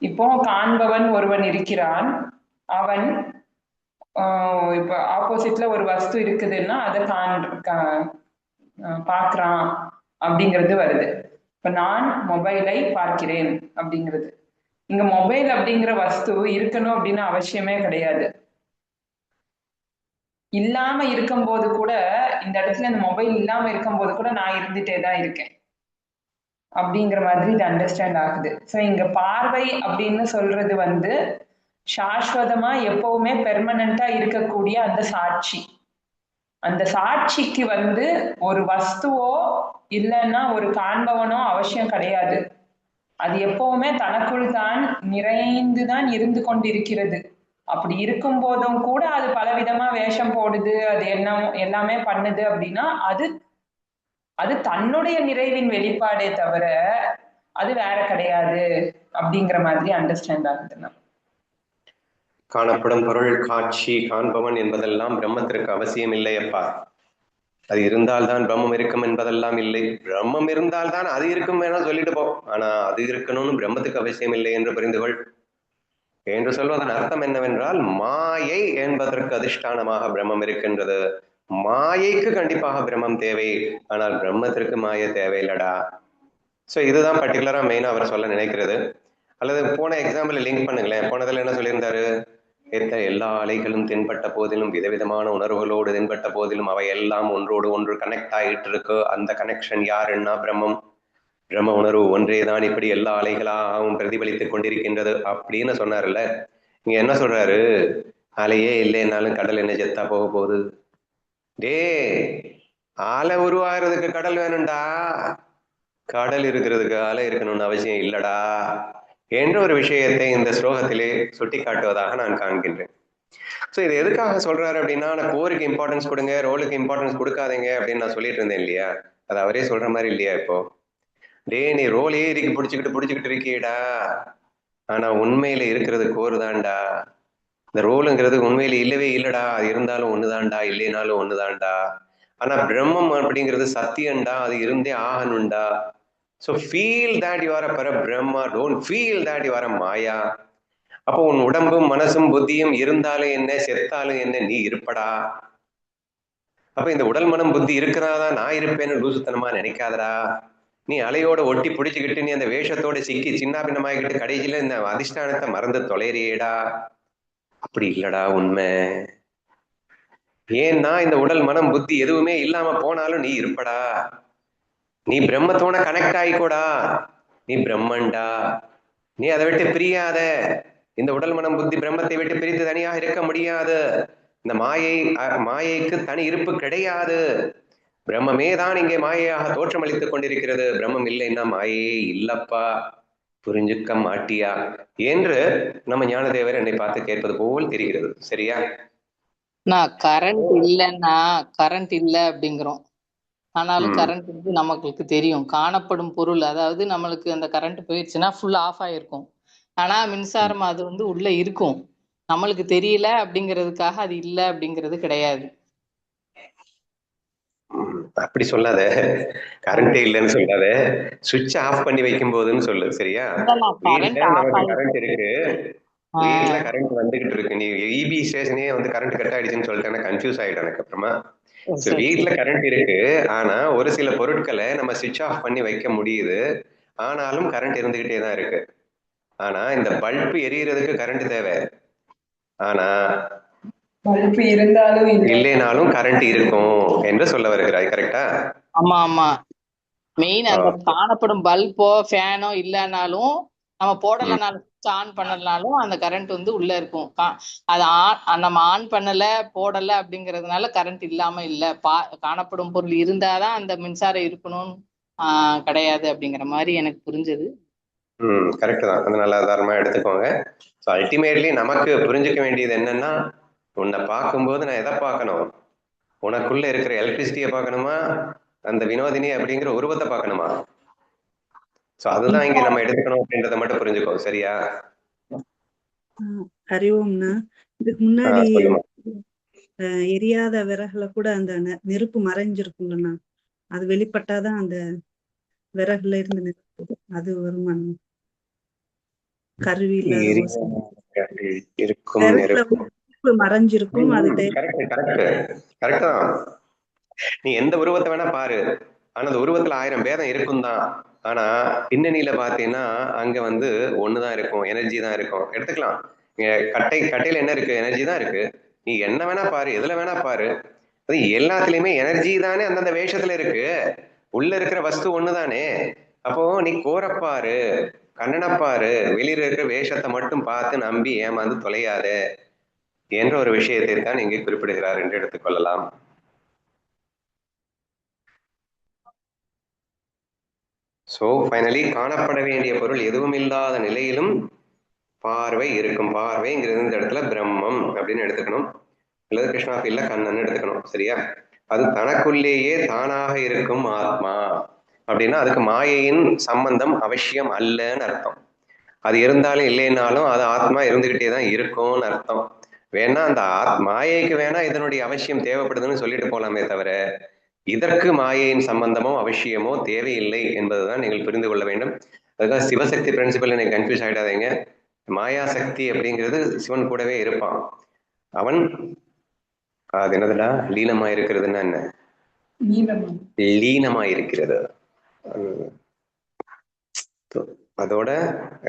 இப்போ காண்பவன் ஒருவன் இருக்கிறான், அவன் இப்ப ஆப்போசிட்ல ஒரு வஸ்து இருக்குதுன்னா அதை பார்க்கிறான் அப்படிங்கிறது வருது. இப்ப நான் மொபைலை பார்க்கிறேன் அப்படிங்கிறது, இங்க மொபைல் அப்படிங்கிற வஸ்து இருக்கணும் அப்படின்னு அவசியமே கிடையாது. இல்லாம இருக்கும்போது கூட, இந்த இடத்துல இந்த மொபைல் இல்லாம இருக்கும்போது கூட நான் இருந்துட்டே தான் இருக்கேன் அப்படிங்கிற மாதிரி இது அண்டர்ஸ்டாண்ட் ஆகுது. ஸோ இங்க பார்வை அப்படின்னு சொல்றது சாஸ்வதமா எப்பவுமே பெர்மனண்டா இருக்கக்கூடிய அந்த சாட்சி, அந்த சாட்சிக்கு ஒரு வஸ்துவோ இல்லைன்னா ஒரு காண்பவனோ அவசியம் கிடையாது. அது எப்பவுமே தனக்குள் தான் நிறைந்துதான் இருந்து கொண்டிருக்கிறது. அப்படி இருக்கும் போதும் கூட அது பலவிதமா வேஷம் போடுது, அது என்ன எல்லாமே பண்ணுது அப்படின்னா அது அது தன்னுடைய நிறைவின் வெளிப்பாடே தவிர அது வேற கிடையாது அப்படிங்கிற மாதிரி அண்டர்ஸ்டாண்ட் ஆகுதுன்னா. காணப்படும் பொருள், காட்சி, காண்பவன் என்பதெல்லாம் பிரம்மத்திற்கு அவசியம் இல்லையப்பா. அது இருந்தால்தான் பிரம்மம் இருக்கும் என்பதெல்லாம் இல்லை. பிரம்மம் இருந்தால்தான் அது இருக்கும் வேணா சொல்லிட்டு போ, ஆனா அது இருக்கணும்னு பிரம்மத்துக்கு அவசியம் இல்லை என்று புரிந்துகொள். என்று சொல்வதன் அர்த்தம் என்னவென்றால், மாயை என்பதற்கு அதிஷ்டானமாக பிரம்மம் இருக்கின்றது. மாயைக்கு கண்டிப்பாக பிரம்மம் தேவை, ஆனால் பிரம்மத்திற்கு மாயை தேவையில்லடா. ஸோ இதுதான் பர்டிகுலரா மெயினா அவர் சொல்ல நினைக்கிறது. அல்லது போன எக்ஸாம்பிள் லிங்க் பண்ணுங்களேன். போனதுல என்ன சொல்லியிருந்தாரு? எல்லா அலைகளும் தென்பட்ட போதிலும், விதவிதமான உணர்வுகளோடு தென்பட்ட போதிலும், அவை எல்லாம் ஒன்றோடு ஒன்று கனெக்ட் ஆகிட்டு இருக்கு. அந்த கனெக்ஷன் யாருன்னா பிரம்மம். பிரம்ம உணர்வு ஒன்றேதான் இப்படி எல்லா அலைகளாகவும் பிரதிபலித்துக் கொண்டிருக்கின்றது அப்படின்னு சொன்னார்ல. இங்க என்ன சொல்றாரு? அலையே இல்லைன்னாலும் கடல் என்ன செத்தா போக போகுது? டே, அலை உருவாகிறதுக்கு கடல் வேணும்டா, கடல் இருக்கிறதுக்கு அலை இருக்கணும்னு அவசியம் இல்லடா என்ற ஒரு விஷயத்தை இந்த ஸ்லோகத்திலே சுட்டி காட்டுவதாக நான் காண்கின்றேன். ஸோ இது எதுக்காக சொல்றாரு அப்படின்னா, நான் கோருக்கு இம்பார்ட்டன்ஸ் கொடுங்க, ரோலுக்கு இம்பார்ட்டன்ஸ் கொடுக்காதீங்க அப்படின்னு நான் சொல்லிட்டு இருந்தேன் இல்லையா? அது அவரே சொல்ற மாதிரி இல்லையா இப்போ? டே, நீ ரோலே பிடிச்சுக்கிட்டு இருக்கியடா, ஆனா உண்மையில இருக்கிறது கோர் தான்டா. இந்த ரோலுங்கிறது உண்மையில இல்லவே இல்லடா, அது இருந்தாலும் ஒண்ணுதான்டா, இல்லைனாலும் ஒண்ணுதான்டா. ஆனா பிரம்மம் அப்படிங்கிறது சத்தியம்டா, அது இருந்தே ஆகணும்டா. So feel that you are a Parabrahma, don't feel that you are a maya. அப்போ உன் உடம்பும் மனசும் புத்தியும் இருந்தாலும் என்ன, செத்தாலும் என்ன, நீ இருப்படா. அப்ப இந்த உடல் மனம் புத்தி இருக்கிறாதான் நான் இருப்பேன்னு லூசுத்தனமா நினைக்காதடா. நீ அலையோட ஒட்டி பிடிச்சுக்கிட்டு நீ அந்த வேஷத்தோட சிக்கி சின்ன பின்னமாகிட்டு கடைசியில இந்த அதிஷ்டானத்தை மறந்து தொலைறியேடா. அப்படி இல்லடா உண்மை. ஏன்னா இந்த உடல் மனம் புத்தி எதுவுமே இல்லாம போனாலும் நீ இருப்படா. நீ பிரம்மத்தோட கனெக்ட் ஆயிக்கோடா, நீ பிரம்மன்டா. நீ அதை விட்டு பிரியாத. இந்த உடல் மனம் புத்தி பிரம்மத்தை விட்டு பிரித்து தனியாக இருக்க முடியாது. இந்த மாயைக்கு தனி இருப்பு கிடையாது. பிரம்மமே தான் இங்கே மாயையாக தோற்றமளித்துக் கொண்டிருக்கிறது. பிரம்மம் இல்லைன்னா மாயையே இல்லப்பா, புரிஞ்சுக்க மாட்டியா என்று நம்ம ஞானதேவர் என்னை பார்த்து கேட்பது போல் தெரிகிறது. சரியா? நான் கரண்ட் இல்லைன்னா கரண்ட் இல்லை அப்படிங்கிறோம். ஆனாலும் கரண்ட் வந்து நமக்கு தெரியும். காணப்படும் பொருள், அதாவது நம்மளுக்கு அந்த கரண்ட் போயிடுச்சுன்னா ஃபுல் ஆஃப் ஆயிருக்கும். ஆனா மின்சாரம் அது வந்து உள்ள இருக்கும், நம்மளுக்கு தெரியல அப்படிங்கிறதுக்காக அது இல்லை அப்படிங்கிறது கிடையாது. அப்படி சொல்லாத, கரண்டே இல்லைன்னு சொல்லாத, சுவிட்ச் ஆஃப் பண்ணி வைக்கும் போதுன்னு சொல்லு. சரியா? வீட்டுல நமக்கு கரண்ட் இருக்கு, வீட்டுல கரண்ட் வந்துகிட்டு இருக்கு, நீ இபி ஸ்டேஷனே வந்து கரண்ட் கட் ஆயிடுச்சுன்னு சொல்லிட்டேன்னா கன்ஃபியூஸ் ஆயிடும் எனக்கு அப்புறமா. வீட்டுல கரண்ட் இருக்கு, ஆனா ஒரு சில பொருட்களை நம்ம சுவிட்ச் ஆஃப் பண்ணி வைக்க முடியுது, ஆனாலும் கரண்ட் இருந்துகிட்டே தான் இருக்கு. ஆனா இந்த பல்பு எரியறதுக்கு கரண்ட் தேவை, ஆனா பல்பு இருந்தாலும் இல்லைனாலும் கரண்ட் இருக்கும் என்று சொல்ல வருகிறாய். கரெக்டா? ஆமா ஆமா. மெயின் அந்த காணப்படும் பல்போ ஃபேனோ இல்லைனாலும், நம்ம போடலைனாலும் ஆன் பண்ணலனாலும் அந்த கரண்ட் வந்து உள்ள இருக்கும். அது நம்ம ஆன் பண்ணல போடல அப்படிங்கிறதுனால கரண்ட் இல்லாம இல்ல. காணப்படும் பொருள் இருந்தாதான் அந்த மின்சாரம் இருக்கணும்னு கிடையாது அப்படிங்கிற மாதிரி எனக்கு புரிஞ்சது. கரெக்ட் தான். அது நல்லா தாராளமா எடுத்துக்கோங்க. ஸோ அல்டிமேட்லி நமக்கு புரிஞ்சுக்க வேண்டியது என்னன்னா, உன்னை பார்க்கும்போது நான் எதை பார்க்கணும்? உனக்குள்ள இருக்கிற எலக்ட்ரிசிட்டியை பார்க்கணுமா, அந்த வினோதினி அப்படிங்கிற உருவத்தை பார்க்கணுமா? ஸோ அதுதான் இங்க நம்ம எடுத்துக்கணும் அப்படின்றத மட்டும் புரிஞ்சுக்கோ. சரியா? அறிவோம்னா இதுக்கு முன்னாடி எரியாத விறகுல கூட அந்த நெருப்பு மறைஞ்சிருக்கும்லண்ணா, அது வெளிப்பட்டாதான் அந்த விறகுல இருந்து நெருப்பு அது வருமானம். கருவி மறைஞ்சிருக்கும். அது கரெக்ட் தான். நீ எந்த உருவத்தை வேணா பாரு, ஆனா அந்த உருவத்துல 1000 பேதம் இருக்கும் தான். ஆனா பின்னணியில பாத்தீங்கன்னா அங்க வந்து ஒண்ணுதான் இருக்கும், எனர்ஜி தான் இருக்கும். எடுத்துக்கலாம், கட்டையில என்ன இருக்கு? எனர்ஜி தான் இருக்கு. நீ என்ன வேணா பாரு, எதுல வேணா பாரு, அது எல்லாத்துலயுமே எனர்ஜி தானே அந்தந்த வேஷத்துல இருக்கு. உள்ள இருக்கிற வஸ்து ஒண்ணுதானே. அப்போ நீ கோரப்பாரு, கண்ணனப்பாரு, வெளியில இருக்கிற வேஷத்தை மட்டும் பார்த்து நம்பி ஏமாந்து தொலையாது என்ற ஒரு விஷயத்தை தான் இங்கே குறிப்பிடுகிறார் என்று எடுத்துக்கொள்ளலாம். ஸோ ஃபைனலி காணப்பட வேண்டிய பொருள் எதுவும் இல்லாத நிலையிலும் பார்வை இருக்கும். பார்வைங்கிறது இந்த இடத்துல பிரம்மம் அப்படின்னு எடுத்துக்கணும், அல்லது கிருஷ்ணா ஃபீல்ல கண்ணன் எடுத்துக்கணும். சரியா? அது தனக்குள்ளேயே தானாக இருக்கும் ஆத்மா அப்படின்னா அதுக்கு மாயையின் சம்பந்தம் அவசியம் அல்லன்னு அர்த்தம். அது இருந்தாலும் இல்லைன்னாலும் அது ஆத்மா இருந்துகிட்டே தான் இருக்கும்னு அர்த்தம். வேணா அந்த மாயைக்கு வேணா இதனுடைய அவசியம் தேவைப்படுதுன்னு சொல்லிட்டு போலாமே தவிர இதற்கு மாயையின் சம்பந்தமோ அவசியமோ தேவையில்லை என்பதுதான் நீங்கள் புரிந்து கொள்ள வேண்டும். அதுக்காக சிவசக்தி பிரின்சிபல் எனக்கு கன்ஃபியூஸ் ஆகிடாதீங்க. மாயாசக்தி அப்படிங்கிறது சிவன் கூடவே இருப்பான். அவன் அது என்னதுடா லீனமா இருக்கிறதுன்னா என்ன? லீனமா இருக்கிறது. அதோட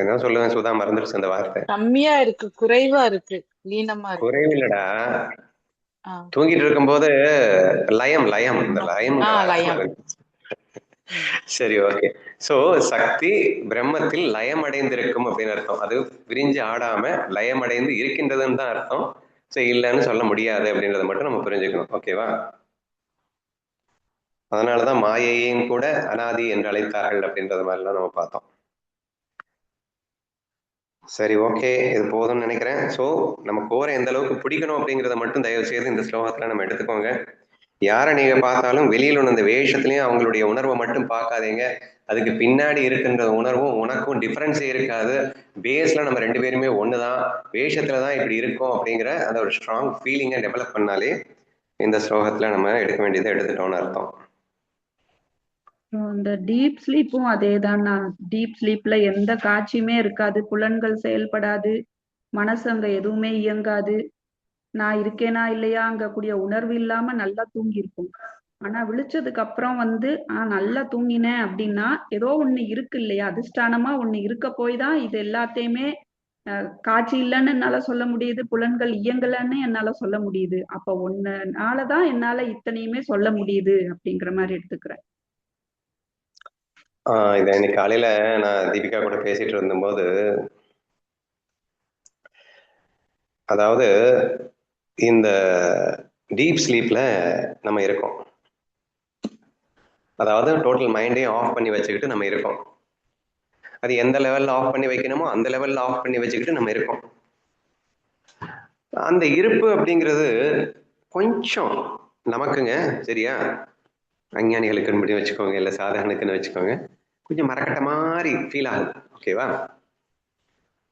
என்ன சொல்லுவேன் சுதா, மறந்துடுச்சு அந்த வார்த்தை. கம்மியா இருக்கு, குறைவா இருக்கு, லீனமா இருக்கு. குறைவு இல்லடா, தூங்கிட்டு இருக்கும் போது லயம் லயம் இந்த லயம். சரி, ஓகே. சோ சக்தி பிரம்மத்தில் லயம் அடைந்திருக்கும் அப்படின்னு அர்த்தம். அது விரிஞ்சு ஆடாம லயம் அடைந்து இருக்கின்றதுன்னு தான் அர்த்தம். சோ இல்லைன்னு சொல்ல முடியாது அப்படின்றத மட்டும் நம்ம புரிஞ்சுக்கணும். ஓகேவா? அதனாலதான் மாயையும் கூட அனாதி என்று அழைத்தார்கள் அப்படின்றது மாதிரிலாம் நம்ம பார்த்தோம். சரி, ஓகே, இது போதும்னு நினைக்கிறேன். ஸோ நம்ம கோரை எந்த அளவுக்கு பிடிக்கணும் அப்படிங்கிறத மட்டும் தயவு செய்து இந்த ஸ்லோகத்துல நம்ம எடுத்துக்கோங்க. யாரை நீங்க பார்த்தாலும் வெளியில ஒன்று அந்த வேஷத்துலயும் அவங்களுடைய உணர்வை மட்டும் பார்க்காதீங்க. அதுக்கு பின்னாடி இருக்கின்ற உணர்வும் உனக்கும் டிஃபரன்ஸே இருக்காது. பேஸ்ல நம்ம ரெண்டு பேருமே ஒண்ணுதான், வேஷத்துலதான் இப்படி இருக்கும் அப்படிங்கிற அந்த ஒரு ஸ்ட்ராங் ஃபீலிங்கை டெவலப் பண்ணாலே இந்த ஸ்லோகத்துல நம்ம எடுக்க வேண்டியதை எடுத்துட்டோம்னு அர்த்தம். இந்த டீப் ஸ்லீப்பும் அதேதான்னா, டீப் ஸ்லீப்ல எந்த காட்சியுமே இருக்காது, புலன்கள் செயல்படாது, மனசு அங்க எதுவுமே இயங்காது, நான் இருக்கேனா இல்லையா அங்கக்கூடிய உணர்வு இல்லாம நல்லா தூங்கி இருக்கும். ஆனா விழிச்சதுக்கு அப்புறம் நல்லா தூங்கினேன் அப்படின்னா ஏதோ ஒண்ணு இருக்கு இல்லையா, அதிஷ்டானமா ஒண்ணு இருக்க போய் தான் இது எல்லாத்தையுமே காட்சி இல்லைன்னு என்னால சொல்ல முடியுது, புலன்கள் இயங்கலன்னு என்னால சொல்ல முடியுது. அப்ப ஒன்னுனாலதான் என்னால இத்தனையுமே சொல்ல முடியுது அப்படிங்கிற மாதிரி எடுத்துக்கிறேன். இதை இன்னைக்கு காலையில நான் தீபிகா கூட பேசிட்டு இருந்தபோது, அதாவது இந்த டீப் ஸ்லீப்ல நம்ம இருக்கோம். அதாவது டோட்டல் மைண்டையும் ஆஃப் பண்ணி வச்சுக்கிட்டு நம்ம இருக்கோம். அது எந்த லெவல்ல ஆஃப் பண்ணி வைக்கணுமோ அந்த லெவல்ல ஆஃப் பண்ணி வச்சுக்கிட்டு நம்ம இருக்கோம். அந்த இருப்பு அப்படிங்கிறது கொஞ்சம் நமக்குங்க, சரியா, அஞ்ஞானிகளுக்குன்னு வச்சுக்கோங்க, இல்லை சாதாரணக்குன்னு வச்சுக்கோங்க, கொஞ்சம் மறக்கட்ட மாதிரி ஃபீல் ஆகுது. ஓகேவா?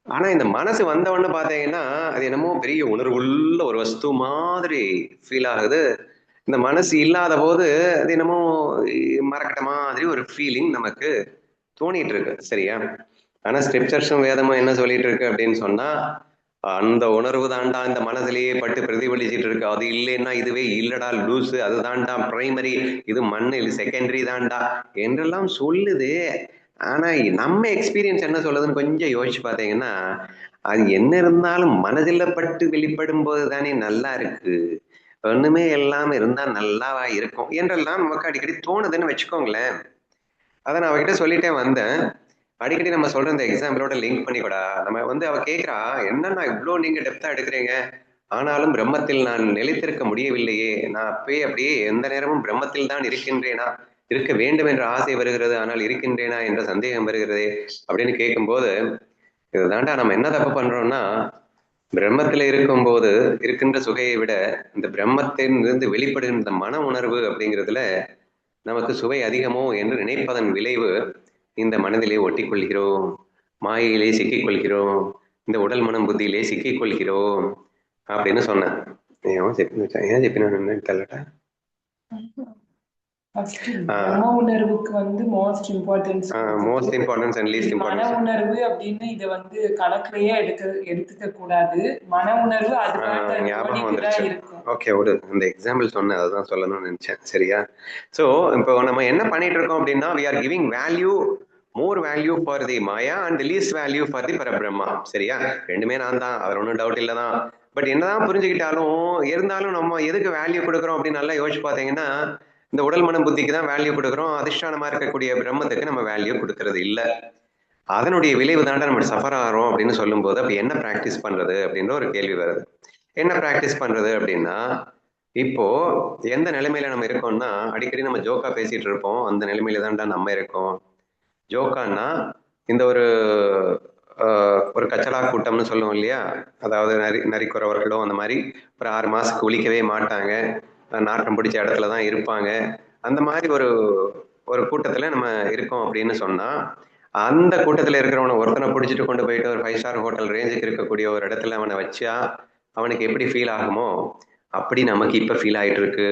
ஆனா இந்த மனசு வந்தவொன்னு பார்த்தீங்கன்னா அது என்னமோ பெரிய உணர்வுள்ள ஒரு வஸ்து மாதிரி ஃபீல் ஆகுது. இந்த மனசு இல்லாத போது அது என்னமோ மறக்கட்ட மாதிரி ஒரு ஃபீலிங் நமக்கு தோணிட்டு இருக்கு. சரியா? ஆனா ஸ்கிரிப்சர்ஸும் வேதமும் என்ன சொல்லிட்டு இருக்கு அப்படின்னு சொன்னா, அந்த உணர்வு தாண்டா இந்த மனதிலேயே பட்டு பிரதிபலிச்சுட்டு இருக்கு, அது இல்லைன்னா இதுவே இல்லடா லூசு, அது தாண்டா பிரைமரி, இது மண்ணில் செகண்டரி தாண்டா என்றெல்லாம் சொல்லுது. ஆனா நம்ம எக்ஸ்பீரியன்ஸ் என்ன சொல்லுதுன்னு கொஞ்சம் யோசிச்சு பார்த்தீங்கன்னா, அது என்ன இருந்தாலும் மனதில் பட்டு வெளிப்படும் போது தானே நல்லா இருக்கு, ஒண்ணுமே எல்லாம் இருந்தா நல்லாவா இருக்கும் என்றெல்லாம் நமக்கு அடிக்கடி தோணுதுன்னு வச்சுக்கோங்களேன். அதை நான் அவகிட்ட சொல்லிட்டே வந்தேன். அடிக்கடி நம்ம சொல்ற இந்த எக்ஸாம்பிளோட லிங்க் பண்ணிக்கூடா. நம்ம அவ கேட்கிறா, என்னன்னா இவ்வளோ நீங்க டெப்தா எடுக்கிறீங்க, ஆனாலும் பிரம்மத்தில் நான் நிலைத்திருக்க முடியவில்லையே, நான் அப்படியே எந்த நேரமும் பிரம்மத்தில் தான் இருக்கின்றேனா, இருக்க வேண்டும் என்ற ஆசை வருகிறது, ஆனால் இருக்கின்றேனா என்ற சந்தேகம் வருகிறது அப்படின்னு கேட்கும்போது, இதுதாண்டா நம்ம என்ன தப்பு பண்றோம்னா, பிரம்மத்துல இருக்கும்போது இருக்கின்ற சுகையை விட இந்த பிரம்மத்திலிருந்து வெளிப்படுகின்ற மன உணர்வு அப்படிங்கிறதுல நமக்கு சுவை அதிகமோ என்று நினைப்பதன் விளைவு இந்த மனதிலே ஒட்டிக் கொள்கிறோம், மாயையிலே சிக்கிக் கொள்கிறோம், இந்த உடல் மனம் புத்தியிலே சிக்கிக் கொள்கிறோம் அப்படின்னு சொன்னேன். ஏன் ஜெப்பினா தெரியலட்டா. உணர்வுக்கு most importance and least importance. மன உணர்வு அப்படின்னு இதை கணக்குலயே எடுத்துக்க கூடாது. மன உணர்வு ஞாபகம் வந்துருச்சு. ஓகே, விடு, இந்த எக்ஸாம்பிள் சொன்னேன், அதுதான் சொல்லணும்னு நினைச்சேன். சரியா? ஸோ இப்போ நம்ம என்ன பண்ணிட்டு இருக்கோம் அப்படின்னா, we are giving value, more value for the Maya and the least value for the Parabrahma. சரியா? ரெண்டுமே நான் தான், அதில் ஒன்றும் டவுட் இல்லை தான். பட் என்னதான் புரிஞ்சுக்கிட்டாலும் இருந்தாலும் நம்ம எதுக்கு வேல்யூ கொடுக்குறோம் அப்படின்னு நல்லா யோசிச்சு பார்த்தீங்கன்னா, இந்த உடல் மனம் புத்திக்கு தான் வேல்யூ கொடுக்குறோம், அதிஷ்டானமா இருக்கக்கூடிய பிரம்மத்துக்கு நம்ம வேல்யூ கொடுக்கறது இல்லை. அதனுடைய விளைவு தாண்டா நம்ம சஃபர் ஆகிறோம் அப்படின்னு சொல்லும் போது, அப்படி என்ன ப்ராக்டிஸ் பண்றது அப்படின்ற ஒரு கேள்வி வருது. என்ன ப்ராக்டிஸ் பண்றது அப்படின்னா, இப்போ எந்த நிலைமையில நம்ம இருக்கோம்னா, அடிக்கடி நம்ம ஜோக்கா பேசிட்டு இருப்போம், அந்த நிலைமையில தான்டா நம்ம இருக்கோம். ஜோக்கான்னா இந்த ஒரு கச்சலா கூட்டம்னு சொல்லுவோம் இல்லையா, அதாவது நரிக்குறவர்களும் அந்த மாதிரி ஒரு 6 மாசம் குளிக்கவே மாட்டாங்க, நாட்டம் பிடிச்ச இடத்துல தான் இருப்பாங்க. அந்த மாதிரி ஒரு கூட்டத்துல நம்ம இருக்கோம் அப்படின்னு சொன்னா, அந்த கூட்டத்துல இருக்கிறவனை ஒருத்தனை பிடிச்சிட்டு கொண்டு போயிட்டு ஒரு 5 ஸ்டார் ஹோட்டல் ரேஞ்சுக்கு இருக்கக்கூடிய ஒரு இடத்துல அவனை வச்சா அவனுக்கு எப்படி ஃபீல் ஆகுமோ அப்படி நமக்கு இப்ப ஃபீல் ஆயிட்டு இருக்கு.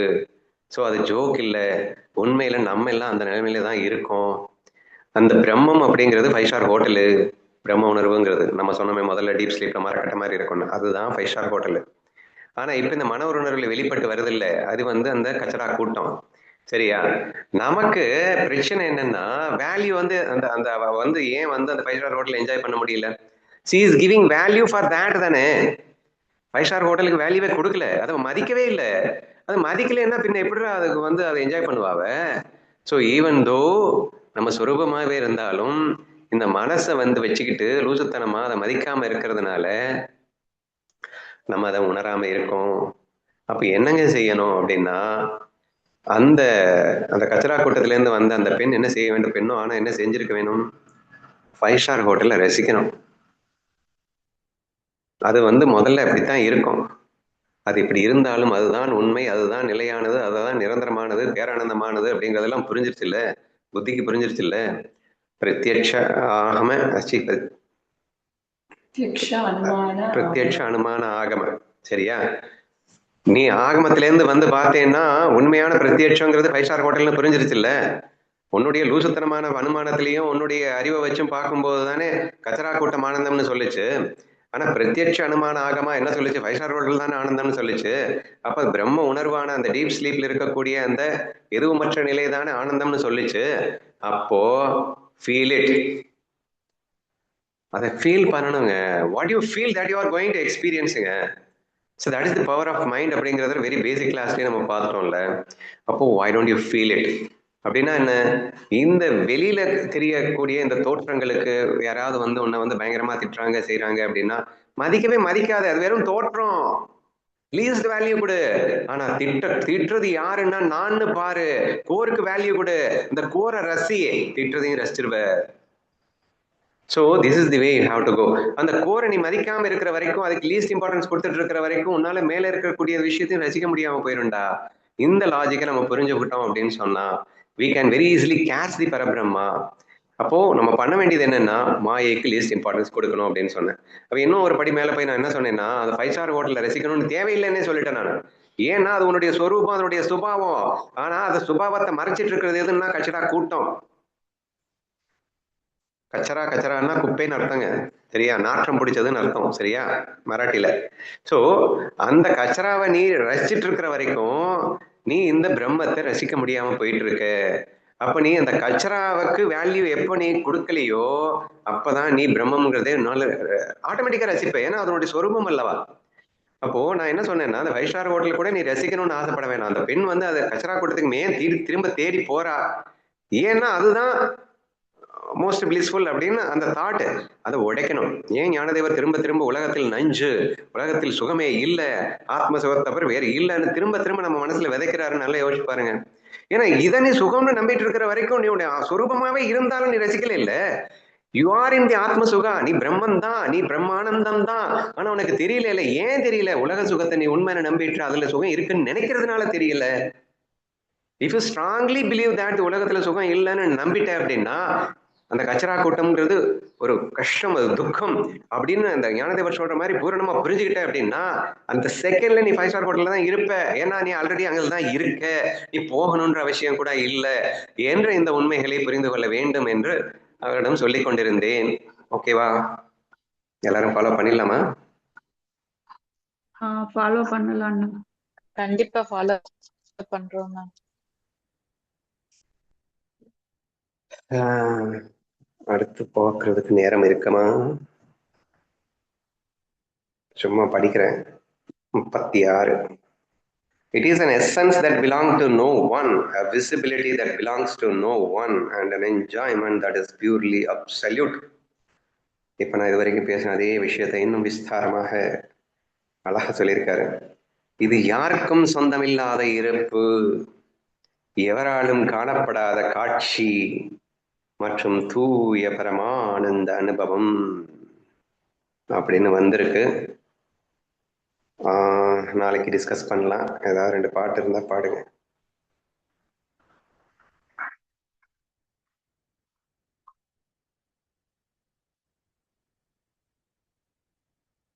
ஸோ அது ஜோக் இல்லை, உண்மையில நம்ம எல்லாம் அந்த நிலைமையில தான் இருக்கோம். அந்த பிரம்மம் அப்படிங்கிறது 5 ஸ்டார் ஹோட்டலு, பிரம்ம உணர்வுங்கிறது நம்ம சொன்னோமே முதல்ல டீப் ஸ்லீப்ல மரக்கட்ட மாதிரி இருக்கும்னு, அதுதான் 5 ஸ்டார் ஹோட்டலு. ஆனா இப்ப இந்த மன உணர்வுல வெளிப்பட்டு வருது இல்ல, அது அந்த கச்சரா கூட்டம். சரியா? நமக்கு பிரச்சனை என்னன்னா வேல்யூ அந்த அந்த ஏன் அந்த 5 ஸ்டார் ஹோட்டல் என்ஜாய் பண்ண முடியல? she is giving value for that தானே. 5 ஸ்டார் ஹோட்டலுக்கு வேல்யூவே கொடுக்கல, அதை மதிக்கவே இல்லை. அது மதிக்கலைன்னா பின்ன எப்படி அதுக்கு அதை என்ஜாய் பண்ணுவாவ? ஸோ ஈவன் தோ நம்ம சுரூபமாகவே இருந்தாலும் இந்த மனசை வச்சுக்கிட்டு லூசுத்தனமா அதை மதிக்காம இருக்கிறதுனால நம்ம அதை உணராம இருக்கோம். அப்ப என்னங்க செய்யணும் அப்படின்னா, அந்த அந்த கச்சரா கூட்டத்துல இருந்து வந்த அந்த பெண் என்ன செய்ய வேண்டும்? பெண்ணும் ஆனா என்ன செஞ்சிருக்க வேணும்? 5 ஸ்டார் ஹோட்டல்ல ரசிக்கணும். அது முதல்ல அப்படித்தான் இருக்கும். அது இப்படி இருந்தாலும் அதுதான் உண்மை, அதுதான் நிலையானது, அதுதான் நிரந்தரமானது, பேரானந்தமானது அப்படிங்கிறதெல்லாம் புரிஞ்சிருச்சு இல்ல, புத்திக்கு புரிஞ்சிருச்சு இல்ல. பிரத்யட்ச ஆகம பிரத்யட்ச அனுமான ஆகம. சரியா? நீ ஆகமத்திலேருந்து பார்த்தேன்னா உண்மையான பிரத்யட்சங்கிறது 5 ஸ்டார் ஹோட்டல்னு புரிஞ்சிருச்சு இல்ல. உன்னுடைய லூசுத்தனமான அனுமானத்திலையும் உன்னுடைய அறிவை வச்சும் பார்க்கும்போது தானே கச்சரா கூட்டம் ஆனந்தம்னு சொல்லிச்சு. ஆனா பிரத்யட்ச அனுமான ஆகமா என்ன சொல்லிச்சு? 5 ஸ்டார் ஹோட்டல் தானே ஆனந்தம்னு சொல்லிச்சு. அப்ப பிரம்ம உணர்வான அந்த டீப் ஸ்லீப்ல இருக்கக்கூடிய அந்த எதுவுமற்ற நிலை தானே ஆனந்தம்னு சொல்லிச்சு. அப்போ ஃபீல் இட், அதை ஃபீல் பண்ணணுங்க. What you feel that you are going to எக்ஸ்பீரியன்ஸுங்க. So that is the power of mind அப்படிங்கிறத வெரி பேசிக் கிளாஸ்லேயே நம்ம பார்த்தோம்ல. அப்போ why don't you feel it அப்படின்னா என்ன? இந்த வெளியில தெரியக்கூடிய இந்த தோற்றங்களுக்கு யாராவது உன்னை பயங்கரமா திட்டுறாங்க செய்யறாங்க அப்படின்னா மதிக்கவே மதிக்காத, அது வெறும் தோற்றம், லீஸ்ட் வேல்யூ கொடு. ஆனா திட்டுறது யாருன்னா நான் பாரு, கோருக்கு வேல்யூ கொடு, இந்த கோரை ரசி, திட்டுறதையும் ரசிச்சிருவ. So this is the way you have to go. அந்த கோரை நீ மதிக்காம இருக்கிற வரைக்கும், அதுக்கு லீஸ்ட் இம்பார்ட்டன்ஸ் கொடுத்துட்டு இருக்கிற வரைக்கும் உன்னால மேல இருக்கக்கூடிய விஷயத்தையும் ரசிக்க முடியாம போயிருண்டா. இந்த லாஜிக்கை நம்ம புரிஞ்சுக்கிட்டோம் அப்படின்னு சொன்னா we can very easily catch the பரபிரம்மா. அப்போ நம்ம பண்ண வேண்டியது என்னன்னா மாயைக்கு லீஸ்ட் இம்பார்ட்டன்ஸ் கொடுக்கணும் அப்படின்னு சொன்னேன். அப்ப இன்னும் ஒரு படி மேல போய் நான் என்ன சொன்னேன்னா, அந்த 5 ஸ்டார் ஹோட்டல்ல ரசிக்கணும்னு தேவையில்லைன்னே சொல்லிட்டேன் நான். ஏன்னா அது உன்னுடைய சொரூபம், அதனுடைய சுபாவம். ஆனா அந்த சுபாவத்தை மறைச்சிட்டு இருக்கிறது எதுன்னா கச்சரா கூட்டம். கச்சரான்னா குப்பைன்னு அர்த்தங்க. சரியா? நாற்றம் பிடிச்சதுன்னு அர்த்தம். சரியா? மராட்டில. சோ அந்த கச்சராவை நீ ரசிச்சிட்டு இருக்கிற வரைக்கும் நீ இந்த பிரம்மத்தை ரசிக்க முடியாம போயிட்டு இருக்க. அப்ப நீ அந்த கச்சராவுக்கு வேல்யூ எப்ப நீ கொடுக்கலையோ அப்பதான் நீ பிரம்மங்கிறதே ஆட்டோமேட்டிக்கா ரசிப்ப. ஏன்னா அதனுடைய சொரூபம் அல்லவா. அப்போ நான் என்ன சொன்னேன்னா, அந்த 5 ஸ்டார் ஹோட்டல் கூட நீ ரசிக்கணும்னு ஆசைப்பட வேணாம். அந்த பெண் அதை கச்சரா கூட்டத்துக்கு மேன் திரும்ப தேடி போறா. ஏன்னா அதுதான் மோஸ்ட் பிளிஸ்ஃபுல் அப்படின்னு அந்த தாட், அதை உடைக்கணும். ஏன் ஞானதேவர் திரும்ப திரும்ப உலகத்தில் நஞ்சு, உலகத்தில் சுகமே இல்லை, ஆத்ம சுகத்தை தவிர வேறு இல்லைன்னு திரும்ப திரும்ப நம்ம மனசுல விதைக்கிறாருன்னு நல்லா யோசிச்சு பாருங்க. ஏன்னா இதை நீ சுகம்னு நம்பிட்டு இருக்கிற வரைக்கும் நீ சுரூபமாவே இருந்தாலும் நீ ரசிக்கல இல்ல. யூ ஆர் இன் தி ஆத்ம சுகா, நீ பிரம்மன் தான், நீ பிரம்மானந்தம் தான். ஆனா உனக்கு தெரியல இல்ல. ஏன் தெரியல? உலக சுகத்தை நீ உண்மையான நம்பிட்டு அதுல சுகம் இருக்குன்னு நினைக்கிறதுனால தெரியல. If you strongly believe that உலகத்துல சுகம் இல்லைன்னு நம்பிட்ட அப்படின்னா அந்த கச்சரா கூட்டம்ங்கிறது ஒரு கஷ்டம், அது துக்கம் அப்படின்னு அந்த ஞானதேவர் சொல்ற மாதிரி பூரணமா புரிஞ்சுக்கிட்ட அப்படின்னா அந்த செகண்ட்ல நீ 5 ஸ்டார் ஹோட்டல்ல தான் இருப்ப. ஏன்னா நீ ஆல்ரெடி அங்கே தான் இருக்க, நீ போகணுன்ற அவசியம் கூட இல்லை என்ற இந்த உண்மைகளை புரிந்து கொள்ள வேண்டும் என்று அவரிடம் சொல்லிக் கொண்டிருந்தேன். ஓகேவா? எல்லாரும் ஃபாலோ பண்ணிடலாமா? ஃபாலோ பண்ணலாம். கண்டிப்பா ஃபாலோ பண்றோம். அடுத்து பார்க்கறதுக்கு நேரம் இருக்குமா? சும்மா படிக்கிறேன். 36. It is an essence that belongs to no one, a visibility that belongs to no one, and an enjoyment that is purely absolute. இப்ப நான் இதுவரைக்கும் பேசின அதே விஷயத்தை இன்னும் விஸ்தாரமாக அழகா சொல்லியிருக்காரு. இது யாருக்கும் சொந்தமில்லாத இருப்பு, எவராலும் காணப்படாத காட்சி, மற்றும் தூய பரமானந்த அனுபவம் அப்படின்னு வந்திருக்கு. நாளைக்கு டிஸ்கஸ் பண்ணலாம். ஏதாவது 2 பாட்டு இருந்தா பாடுங்க.